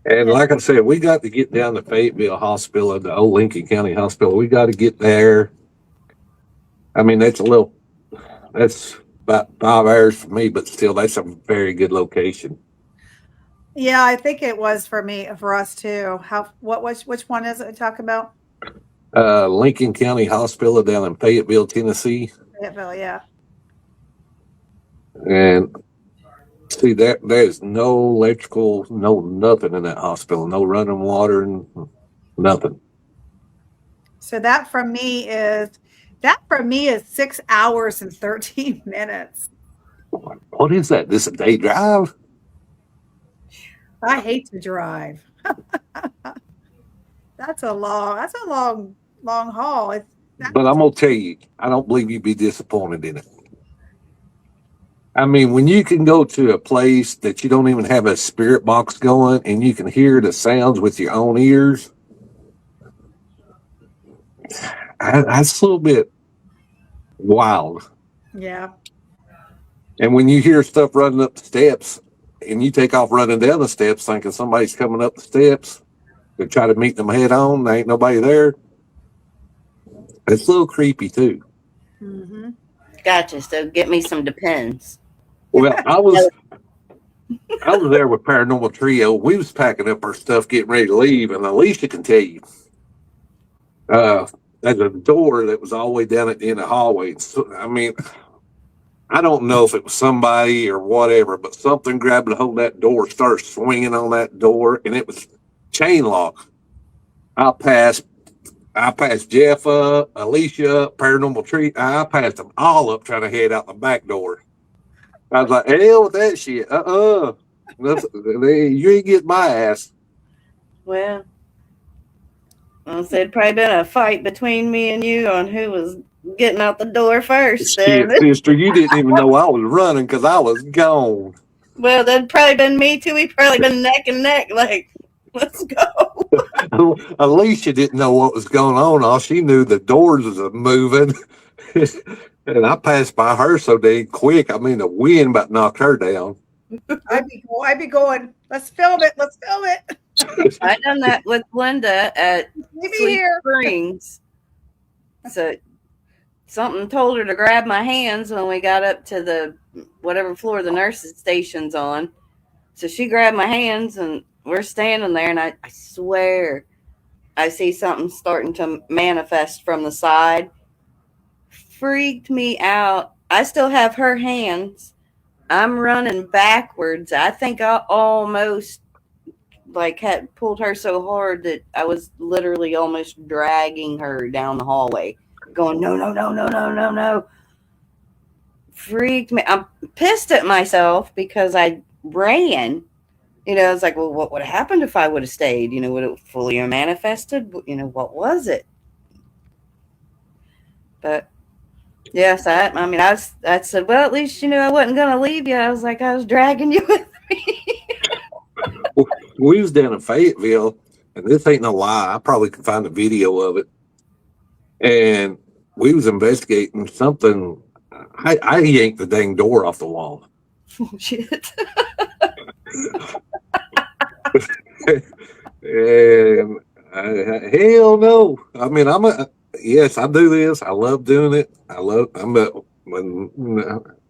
And like I said, we got to get down to Fayetteville Hospital, the old Lincoln County Hospital. We got to get there. I mean, that's about 5 hours for me, but still, that's a very good location. Yeah, I think it was for us too. Which one is it we talk about? Lincoln County Hospital down in Fayetteville, Tennessee. Fayetteville, yeah. And see, there's no electrical, no nothing in that hospital, no running water, and nothing. So that for me is 6 hours and 13 minutes. What is that? This a day drive? I hate to drive. That's a long haul. But I'm gonna tell you, I don't believe you'd be disappointed in it. I mean, when you can go to a place that you don't even have a spirit box going and you can hear the sounds with your own ears, that's a little bit wild. Yeah. And when you hear stuff running up the steps and you take off running down the steps thinking somebody's coming up the steps to try to meet them head on, there ain't nobody there. It's a little creepy too. Mm-hmm. Gotcha. So get me some Depends. Well, I was there with Paranormal Trio. We was packing up our stuff, getting ready to leave, and Alicia can tell you. there's a door that was all the way down at the end of the hallway. So, I mean, I don't know if it was somebody or whatever, but something grabbed a hold of that door, started swinging on that door, and it was chain lock. I passed Jeff up, Alicia up, Paranormal Tree. I passed them all up trying to head out the back door. I was like, hell with that shit. You ain't getting my ass. Well, I said probably been a fight between me and you on who was getting out the door first. Shit, Then. sister, you didn't even know I was running because I was gone. Well, that'd probably been me too. We probably been neck and neck, like, let's go. Alicia didn't know what was going on. All she knew the doors was moving. And I passed by her so dang quick. I mean, the wind about knocked her down. I'd be going, let's film it. Let's film it. I done that with Linda at Leave me Sweet here. Springs. So something told her to grab my hands when we got up to the whatever floor the nurses station's on. So she grabbed my hands and we're standing there, and I swear I see something starting to manifest from the side. Freaked me out. I still have her hands. I'm running backwards. I think I almost had pulled her so hard that I was literally almost dragging her down the hallway, going, no, no, no, no, no, no, no. Freaked me. I'm pissed at myself because I ran. I was like, well, what would have happened if I would have stayed? Would it fully manifested? What was it? But yes, I said, well, at least, I wasn't going to leave you. I was like, I was dragging you with me. We was down in Fayetteville, and this ain't no lie. I probably could find a video of it. And we was investigating something. I yanked the dang door off the wall. Oh, shit. And hell no. I mean, yes, I do this. I love doing it.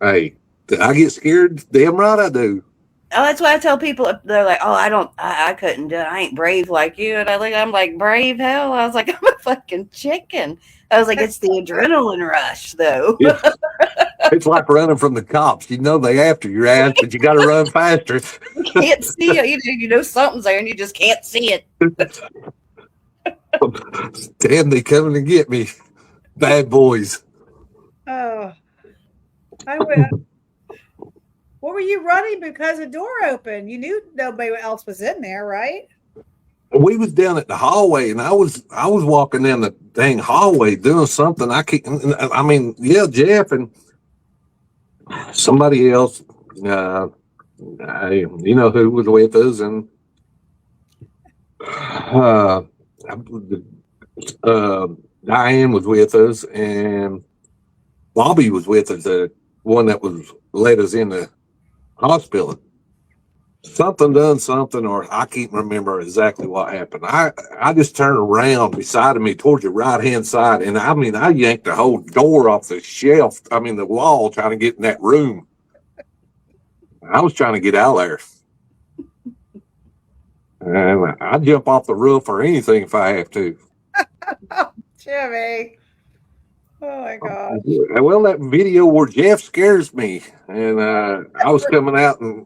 Hey, did I get scared? Damn right I do. Oh, that's why I tell people, they're like, oh, I couldn't do it. I ain't brave like you. And I'm like, brave hell? I was like, I'm a fucking chicken. I was like, it's the adrenaline rush, though. Yeah. It's like running from the cops. They after your ass, but you got to run faster. You can't see it. You know something's there, and you just can't see it. Damn, they coming to get me. Bad boys. Oh, I went. What were you running because the door opened? You knew nobody else was in there, right? We was down at the hallway, and I was walking down the dang hallway doing something. Jeff and somebody else, who was with us, and Diane was with us, and Bobby was with us, the one that led us in the hospital. Something done something, or I can't remember exactly what happened. I just turned around beside of me towards the right hand side, and I yanked the whole door off the shelf. The wall, trying to get in that room. I was trying to get out of there, and I'd jump off the roof or anything if I have to. Jimmy. Oh my God. Well, that video where Jeff scares me, and I was coming out, and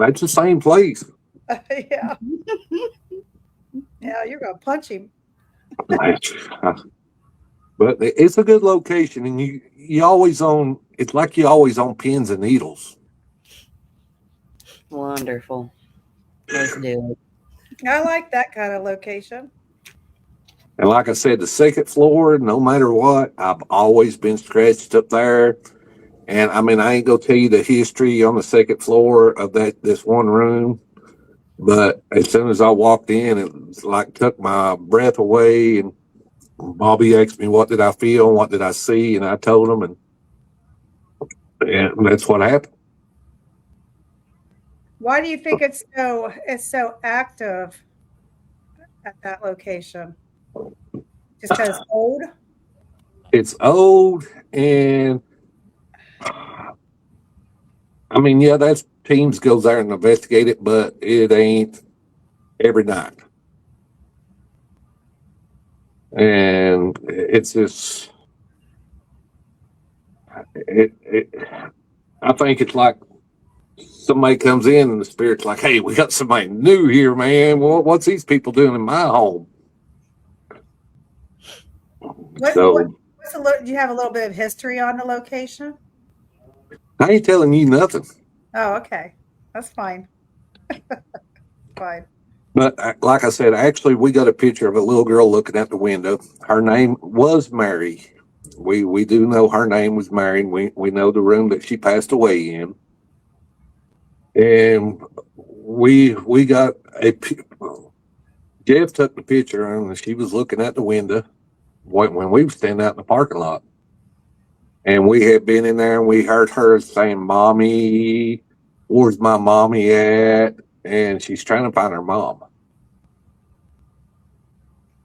that's the same place. Yeah. Yeah, you're gonna punch him. But it's a good location, and you always own. It's like you always own pins and needles. Wonderful. Let's do it. I like that kind of location. And like I said, the second floor, no matter what, I've always been scratched up there. And I ain't gonna tell you the history on the second floor of this one room, but as soon as I walked in, it was like took my breath away. And Bobby asked me, what did I feel? What did I see? And I told him, and that's what happened. Why do you think it's so active at that location? Just because it's old? It's old, and that's teams goes there and investigate it, but it ain't every night. And it's just, I think it's like somebody comes in and the spirit's like, hey, we got somebody new here, man. What's these people doing in my home? So do you have a little bit of history on the location? I ain't telling you nothing. Oh, okay. That's fine. Fine. But like I said, actually, we got a picture of a little girl looking out the window. Her name was Mary. We do know her name was Mary. We know the room that she passed away in. And we got Jeff took the picture and she was looking at the window when we were standing out in the parking lot. And we had been in there and we heard her saying, Mommy, where's my mommy at? And she's trying to find her mom.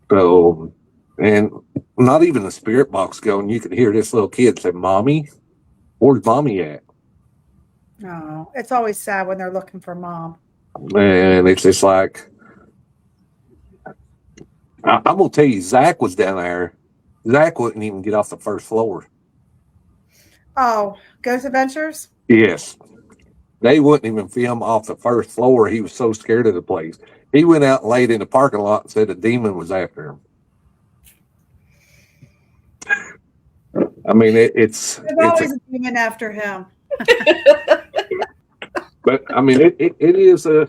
So, and not even the spirit box going, you could hear this little kid say, Mommy, where's mommy at? Oh, it's always sad when they're looking for mom. And it's just like, I'm going to tell you, Zach was down there. Zach wouldn't even get off the first floor. Oh, Ghost Adventures? Yes. They wouldn't even film off the first floor. He was so scared of the place. He went out and laid in the parking lot and said a demon was after him. I mean, There's always a demon after him. But I mean, it's a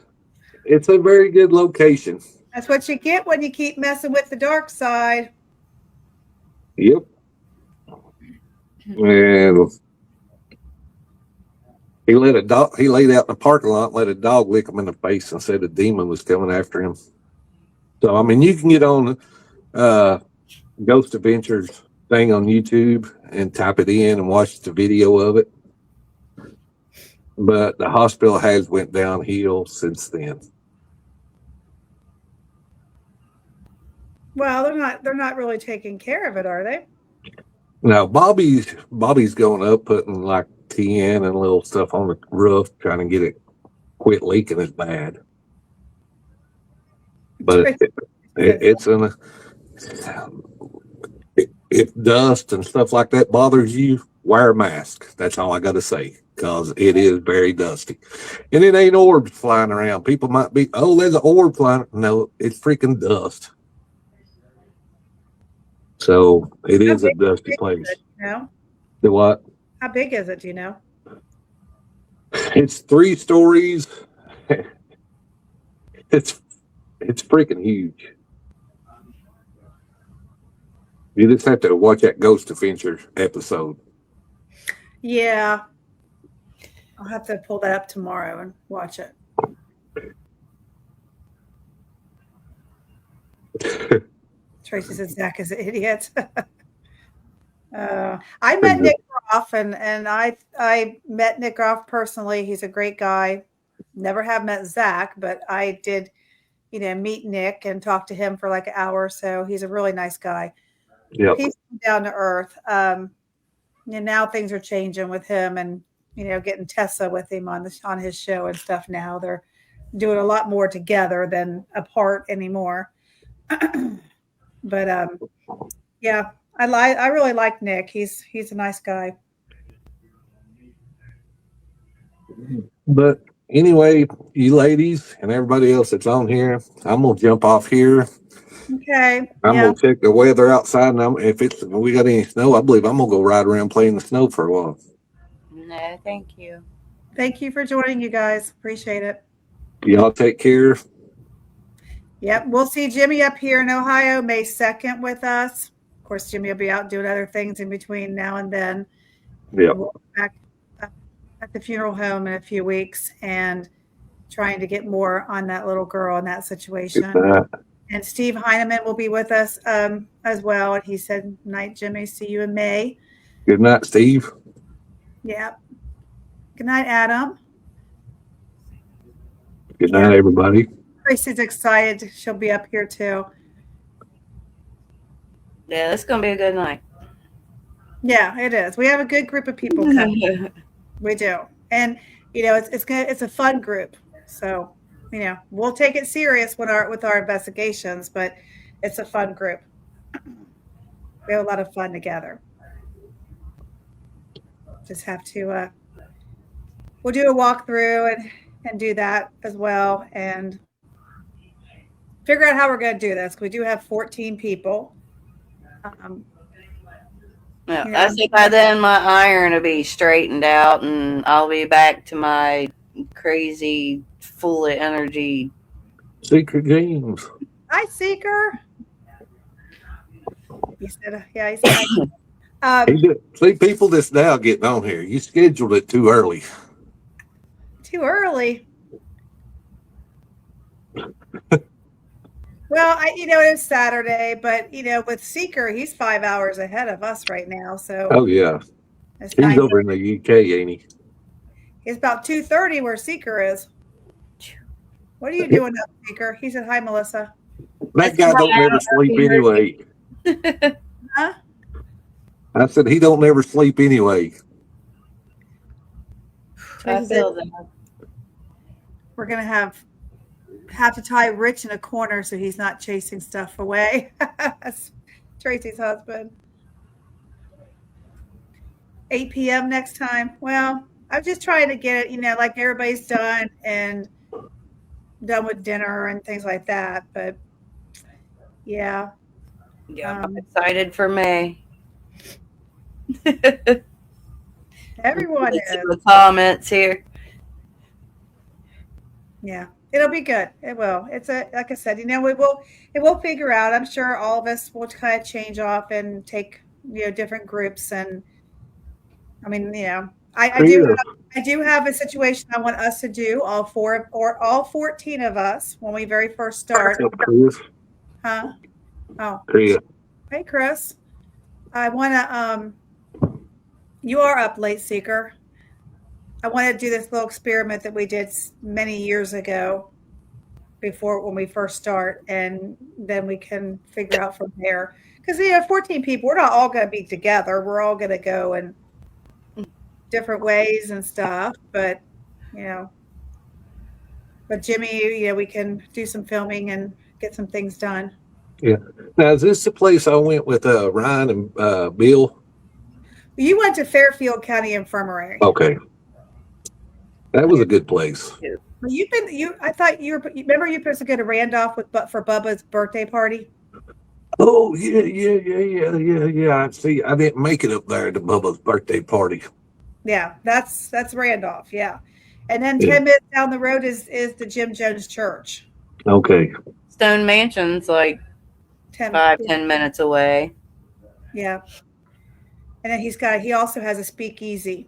very good location. That's what you get when you keep messing with the dark side. Yep. And he laid out in the parking lot, let a dog lick him in the face and said a demon was coming after him. So I mean, you can get on Ghost Adventures thing on YouTube and type it in and watch the video of it. But the hospital has went downhill since then. Well, they're not really taking care of it, are they? Now Bobby's going up, putting like tin and little stuff on the roof, trying to get it quit leaking as bad. But if dust and stuff like that bothers you, wear a mask. That's all I got to say, because it is very dusty. And it ain't orbs flying around. People might be, oh, there's an orb flying. No, it's freaking dust. So it is a dusty place. You know? The what? How big is it? Do you know? It's 3 stories. It's freaking huge. You just have to watch that Ghost Adventure episode. Yeah. I'll have to pull that up tomorrow and watch it. Tracy says Zach is an idiot. I met Nick Groff, and I met Nick Groff personally. He's a great guy. Never have met Zach, but I did, meet Nick and talk to him for like an hour or so. He's a really nice guy. Yep. He's down to earth. And now things are changing with him, and getting Tessa with him on his show and stuff. Now they're doing a lot more together than apart anymore. But yeah, I really like Nick. He's a nice guy. But anyway, you ladies and everybody else that's on here, I'm gonna jump off here. Okay. I'm gonna check the weather outside, and if we got any snow, I believe I'm gonna go ride around playing in the snow for a while. No, thank you. Thank you for joining, you guys. Appreciate it. Y'all take care. Yep. We'll see Jimmy up here in Ohio May 2nd with us. Of course, Jimmy will be out doing other things in between now and then. Yep. We'll be back at the funeral home in a few weeks and trying to get more on that little girl in that situation. And Steve Heineman will be with us as well. And he said, night, Jimmy. See you in May. Good night, Steve. Yeah. Good night, Adam. Good night, everybody. Tracy's excited. She'll be up here too. Yeah, it's gonna be a good night. Yeah, it is. We have a good group of people coming. We do, and it's a fun group. So we'll take it serious with our investigations, but it's a fun group. We have a lot of fun together. Just have to we'll do a walkthrough and do that as well and figure out how we're going to do this. We do have 14 people. Um, Yeah, you know, I think by then my iron will be straightened out and I'll be back to my crazy, full of energy. Secret James. hi, Seeker. He said, yeah, he said, He did. See, people that's now getting on here, you scheduled it too early. too early. Well, it's Saturday, but with Seeker, he's 5 hours ahead of us right now. So Oh, yeah. it's He's 9. over in the UK, ain't he? It's about 2:30 where Seeker is. What are you doing up, Seeker? He said, hi, Melissa. That guy don't never sleep anyway. Huh? I said he don't never sleep anyway. I feel that. We're going to have to tie Rich in a corner so he's not chasing stuff away. That's Tracy's husband. 8 p.m. next time. Well, I'm just trying to get it, like everybody's done and done with dinner and things like that. But yeah. Yeah, I'm excited for May. Everyone is. The comments here. Yeah, it'll be good. It will. Like I said, it will figure out. I'm sure all of us will kind of change off and take, different groups. And I mean, I do have a situation I want us to do, all 14 of us when we very first start. Huh? Oh, Chris. hey, Chris. I want to, you are up late, Seeker. I want to do this little experiment that we did many years ago when we first start, and then we can figure out from there. Because 14 people, we're not all going to be together. We're all going to go in different ways and stuff. But Jimmy, we can do some filming and get some things done. Yeah. Now, is this the place I went with Ryan and Bill? You went to Fairfield County Infirmary. Okay. That was a good place. I thought remember you were supposed to go to Randolph for Bubba's birthday party? Oh, yeah. See, I didn't make it up there to Bubba's birthday party. Yeah, that's Randolph, yeah. And then 10 minutes down the road is the Jim Jones Church. Okay. Stone Mansion's like 10 minutes away. Yeah. And then he also has a speakeasy.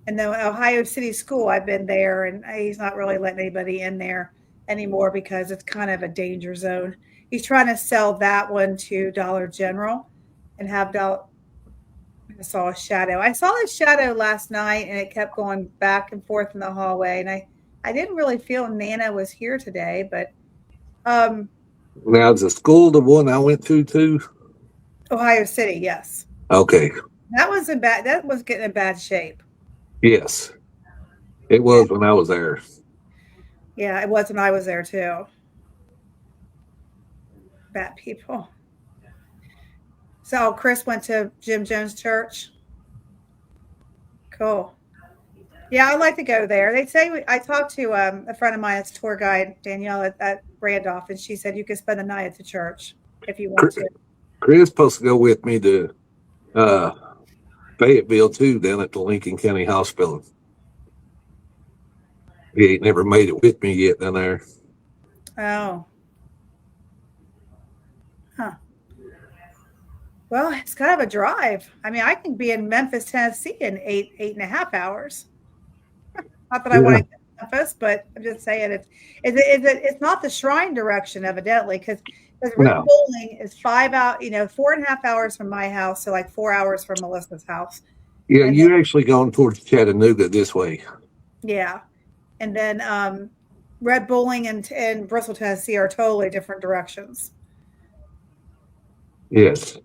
And the Ohio City School, I've been there, and he's not really letting anybody in there anymore because it's kind of a danger zone. He's trying to sell that one to Dollar General and have I saw a shadow. I saw a shadow last night, and it kept going back and forth in the hallway. And I didn't really feel Nana was here today, but now is the school the one I went to too? Ohio City, yes. Okay. That was getting in bad shape. Yes. It was when I was there. Yeah, it was when I was there too. Bad people. So Chris went to Jim Jones Church. Cool. Yeah, I'd like to go there. They say I talked to a friend of mine, it's tour guide Danielle at Randolph, and she said you could spend the night at the church if you want to. Chris supposed to go with me to Fayetteville too, down at the Lincoln County Hospital. He ain't never made it with me yet down there. Oh. Huh. Well, it's kind of a drive. I mean, I can be in Memphis, Tennessee in 8.5 hours. Not that I want to get to Memphis, but I'm just saying it's not the Shrine direction, evidently, because Red Bowling is 4.5 hours from my house, so like 4 hours from Melissa's house. Yeah, you're actually going towards Chattanooga this way. Yeah. And then Red Bowling and Bristol, Tennessee are totally different directions. Yes.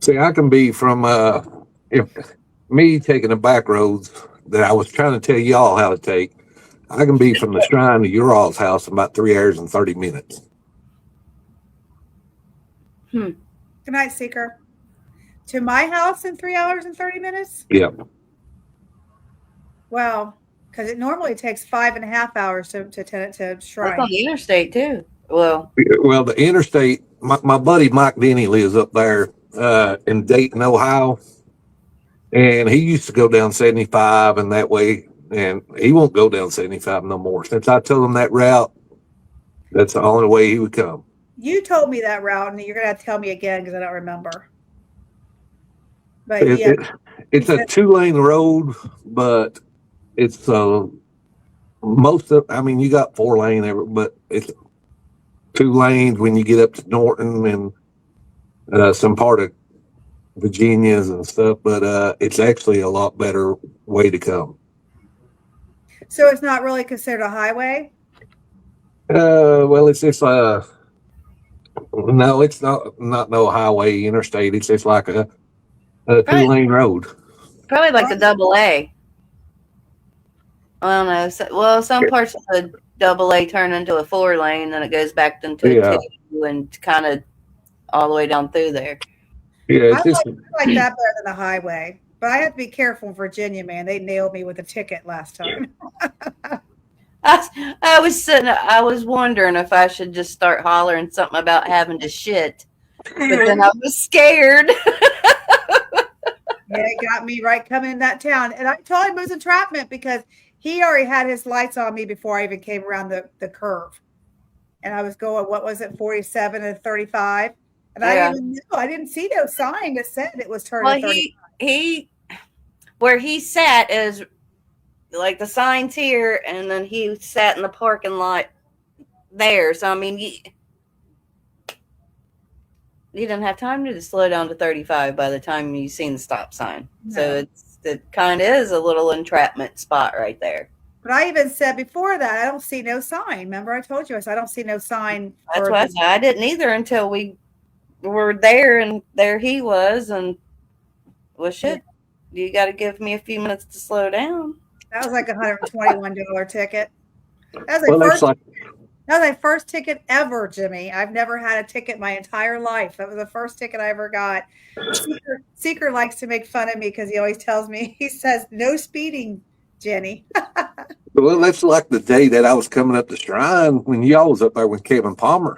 See, I can be from me taking the back roads that I was trying to tell y'all how to take. I can be from the Shrine to your all's house in about 3 hours and 30 minutes. Good night, Seeker. To my house in 3 hours and 30 minutes? Yep. Wow. Because it normally takes 5.5 hours to That's on Shrine. the interstate too. Well, Well, the interstate, my buddy Mike Denny lives up there in Dayton, Ohio. And he used to go down 75 and that way, and he won't go down 75 no more. Since I told him that route, that's the only way he would come. You told me that route, and you're going to have to tell me again because I don't remember. But It, yeah, it's a 2-lane road, but it's most of, I mean, you got 4-lane ever, but it's 2 lanes when you get up to Norton and some part of Virginia's and stuff, but it's actually a lot better way to come. so it's not really considered a highway? Well, it's just no, it's not no highway interstate. It's just like a 2-lane road. probably like the double A. I don't know. Well, some parts of the double A turn into a 4-lane, then it goes back into a 2 and kind of all the way down through there. Yeah, it's I just like that better than the highway. But I have to be careful in Virginia, man. They nailed me with a ticket last time. I was wondering if I should just start hollering something about having to shit, but then I was scared. Yeah, it got me right coming in that town. And I told him it was entrapment because he already had his lights on me before I even came around the curve. And I was going, what was it, 47 and 35? And I didn't even know. I didn't see no sign that said it was turning 35. he where he sat is like the signs here, and then he sat in the parking lot there. So I mean, you didn't have time to slow down to 35 by the time you seen the stop sign. No. So it kind of is a little entrapment spot right there. But I even said before that, I don't see no sign. Remember I told you, I said, I don't see no sign. That's why I didn't either until we were there, and there he was, and well, shit, you got to give me a few minutes to slow down. That was like $121 ticket. That was my first ticket ever, Jimmy. I've never had a ticket my entire life. That was the first ticket I ever got. Seeker likes to make fun of me because he always tells me, he says, no speeding, Jenny. well, that's like the day that I was coming up the Shrine when y'all was up there with Kevin Palmer.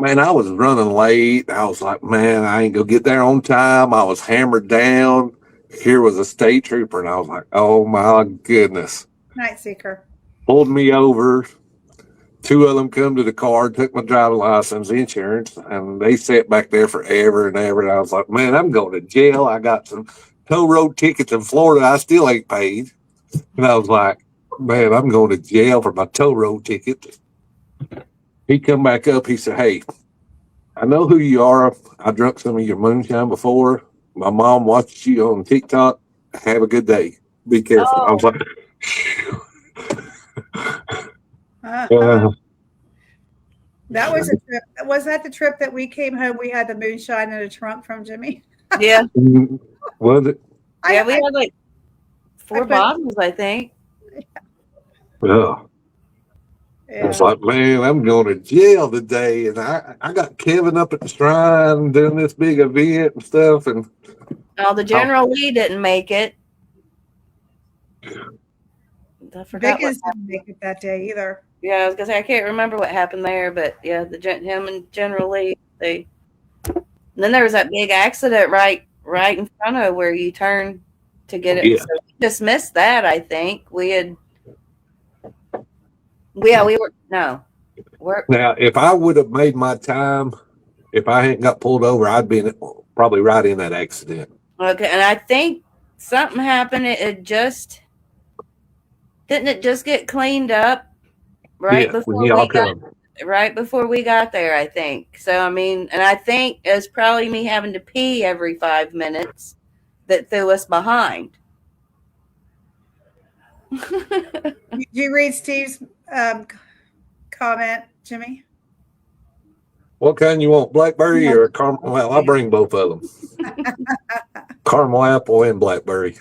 Man, I was running late. I was like, man, I ain't gonna get there on time. I was hammered down. Here was a state trooper, and I was like, oh my goodness. Night, Seeker. Pulled me over. 2 of them come to the car, took my driving license, insurance, and they sat back there forever and ever. And I was like, man, I'm going to jail. I got some toll road tickets in Florida I still ain't paid. And I was like, man, I'm going to jail for my toll road ticket. He come back up. He said, hey, I know who you are. I drunk some of your moonshine before. My mom watches you on TikTok. Have a good day. Be careful. I was like, that was a trip. Was that the trip that we came home? We had the moonshine in a trunk from Jimmy. Yeah. Was it? Yeah, we had like 4 bottles, I think. Yeah. I was like, man, I'm going to jail today. And I got Kevin up at the Shrine doing this big event and stuff. And the General Lee didn't make it. I forgot. Vickers didn't make it that day either. Yeah, I was gonna say I can't remember what happened there, but yeah, him and General Lee, and then there was that big accident right in front of where you turn to get it. Yeah. So we just missed that. I think we were now, if I would have made my time, if I hadn't got pulled over, I'd been probably right in that accident. Okay, and I think something happened. It just didn't get cleaned up right before we got there, I think. So I mean, and I think it's probably me having to pee every 5 minutes that threw us behind. Did you read Steve's comment, Jimmy? What kind you want, blackberry or caramel? Well, I'll bring both of them. Caramel apple and blackberry.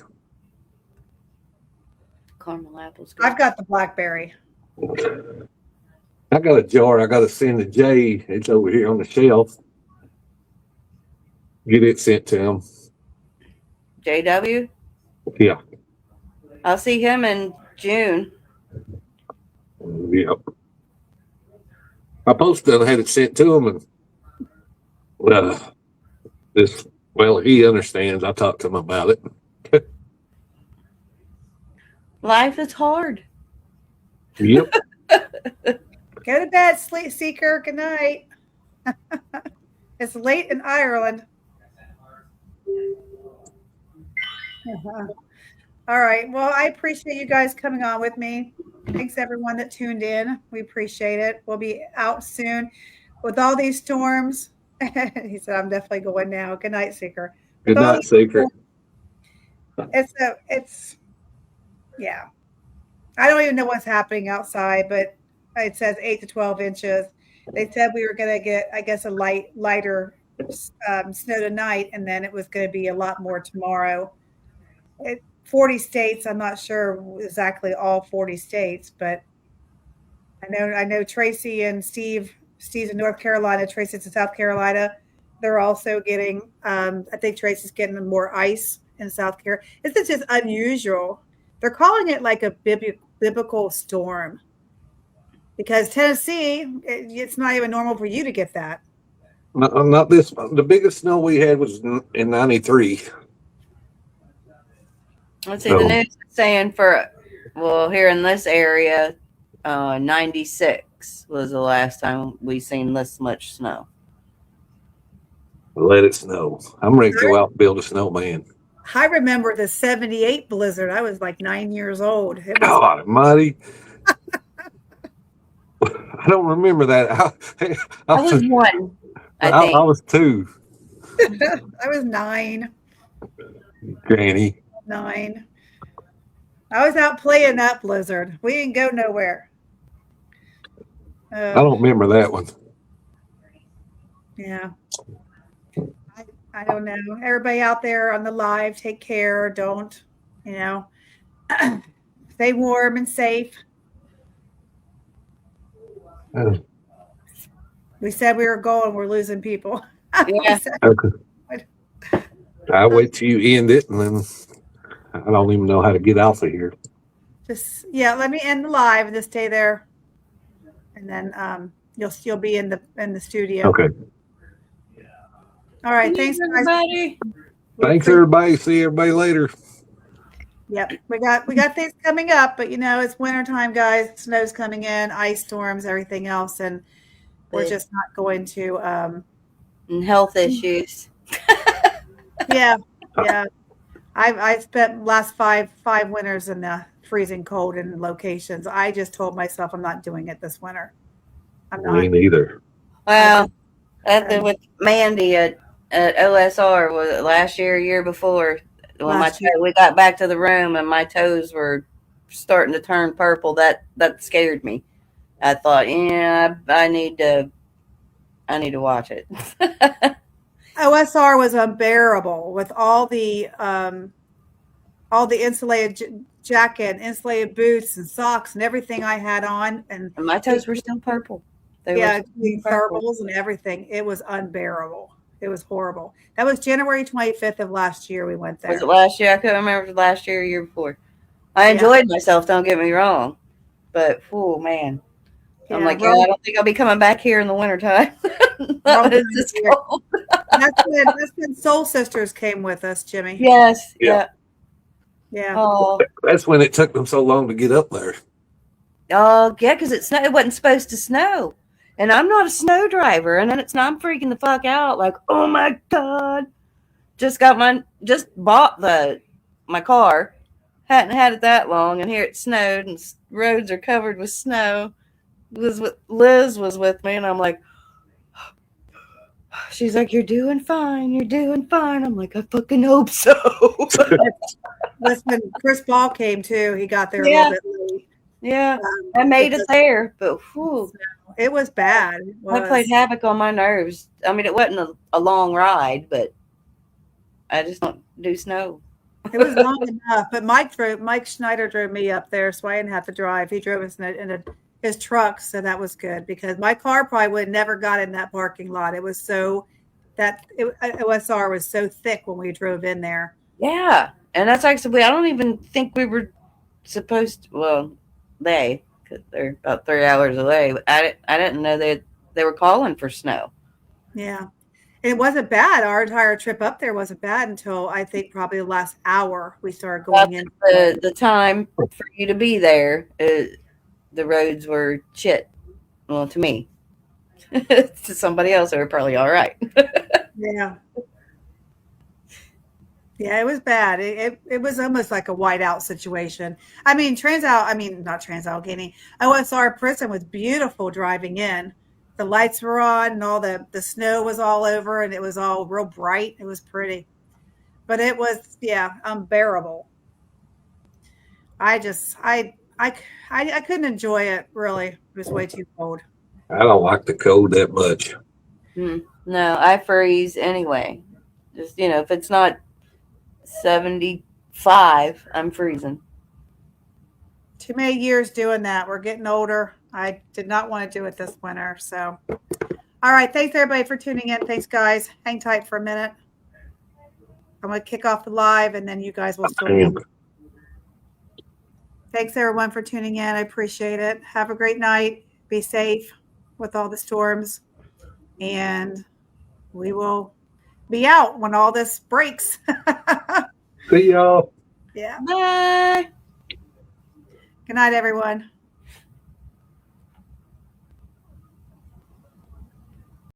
Caramel apples. Good. I've got the blackberry. I got a jar I got to send to Jay. It's over here on the shelf. Get it sent to him. JW. Yeah. I'll see him in June. Yep. I posted and had it sent to him, and he understands. I talked to him about it. Life is hard. Yep. Go to bed, sleep seeker. Good night. It's late in Ireland. All right. Well, I appreciate you guys coming on with me. Thanks everyone that tuned in. We appreciate it. We'll be out soon with all these storms. He said, "I'm definitely going now." Good night, Seeker. Good night, Secret. It's yeah. I don't even know what's happening outside, but it says 8 to 12 inches. They said we were going to get, I guess, a lighter snow tonight, and then it was going to be a lot more tomorrow. 40 states. I'm not sure exactly all 40 states, but I know Tracy and Steve's in North Carolina. Tracy's in South Carolina. They're also getting, I think Tracy's getting more ice in South Carolina. This is just unusual. They're calling it like a biblical storm because Tennessee, it's not even normal for you to get that. Not this. The biggest snow we had was in '93. Let's see. The news is saying here in this area, 96 was the last time we seen this much snow. Let it snow. I'm ready to go out and build a snowman. I remember the 78 blizzard. I was like 9 years old. God almighty. I don't remember that. I was one, I think. I was 2. I was 9. Granny. 9. I was out playing that blizzard. We didn't go nowhere. I don't remember that one. Yeah. I don't know. Everybody out there on the live, take care. Don't, stay warm and safe. We said we were going. We're losing people. Yeah. Okay. I'll wait till you end it, and then I don't even know how to get off of here. Let me end the live and just stay there, and then you'll still be in the studio. Okay. All right. Thanks, everybody. Thanks, everybody. See everybody later. Yep. We got things coming up, but it's wintertime, guys. Snow's coming in, ice storms, everything else, and we're just not going to and health issues. Yeah. I spent last five winters in the freezing cold in locations. I just told myself I'm not doing it this winter. I'm not. Me neither. Well, with Mandy at OSR, was it last year before? When we got back to the room and my toes were starting to turn purple, that scared me. I thought, I need to watch it. OSR was unbearable with all the insulated jacket, insulated boots and socks and everything I had on, and my toes were still purple. Thermals and everything. It was unbearable. It was horrible. That was January 25th of last year. We went there. Was it last year? I couldn't remember if it was last year or year before. I enjoyed myself. Don't get me wrong, but man, I'm like, I don't think I'll be coming back here in the wintertime. That's when Soul Sisters came with us, Jimmy. Yes. Yeah. Oh, that's when it took them so long to get up there. Oh, yeah, because it wasn't supposed to snow. And I'm not a snow driver. And then I'm freaking the fuck out. Like, oh my God. Just bought my car. Hadn't had it that long. And here it snowed and roads are covered with snow. Liz was with me. And I'm like, she's like, you're doing fine. You're doing fine. I'm like, I fucking hope so. Listen, Chris Ball came too. He got there a little bit late. Yeah. I made it there. But it was bad. I played havoc on my nerves. I mean, it wasn't a long ride, but I just don't do snow. It was long enough, but Mike Schneider drove me up there, so I didn't have to drive. He drove us in his truck, so that was good because my car probably would have never got in that parking lot. It was so that OSR was so thick when we drove in there. Yeah, and that's actually I don't even think we were supposed to, well, because they're about 3 hours away. I didn't know they were calling for snow. Yeah. And it wasn't bad. Our entire trip up there wasn't bad until I think probably the last hour we started going in. The time for you to be there, the roads were shit. Well, to me, to somebody else, they were probably all right. Yeah. Yeah, it was bad. It was almost like a whiteout situation. I mean, not Trans-Allegheny. OSR prison was beautiful driving in. The lights were on and all the snow was all over and it was all real bright. It was pretty. But it was, yeah, unbearable. I just I couldn't enjoy it really. It was way too cold. I don't like the cold that much. No, I freeze anyway. Just if it's not 75, I'm freezing. Too many years doing that. We're getting older. I did not want to do it this winter. So, all right. Thanks everybody for tuning in. Thanks, guys. Hang tight for a minute. I'm going to kick off the live and then you guys will still. Thanks everyone for tuning in. I appreciate it. Have a great night. Be safe with all the storms. And we will be out when all this breaks. See y'all. Yeah. Bye. Good night, everyone.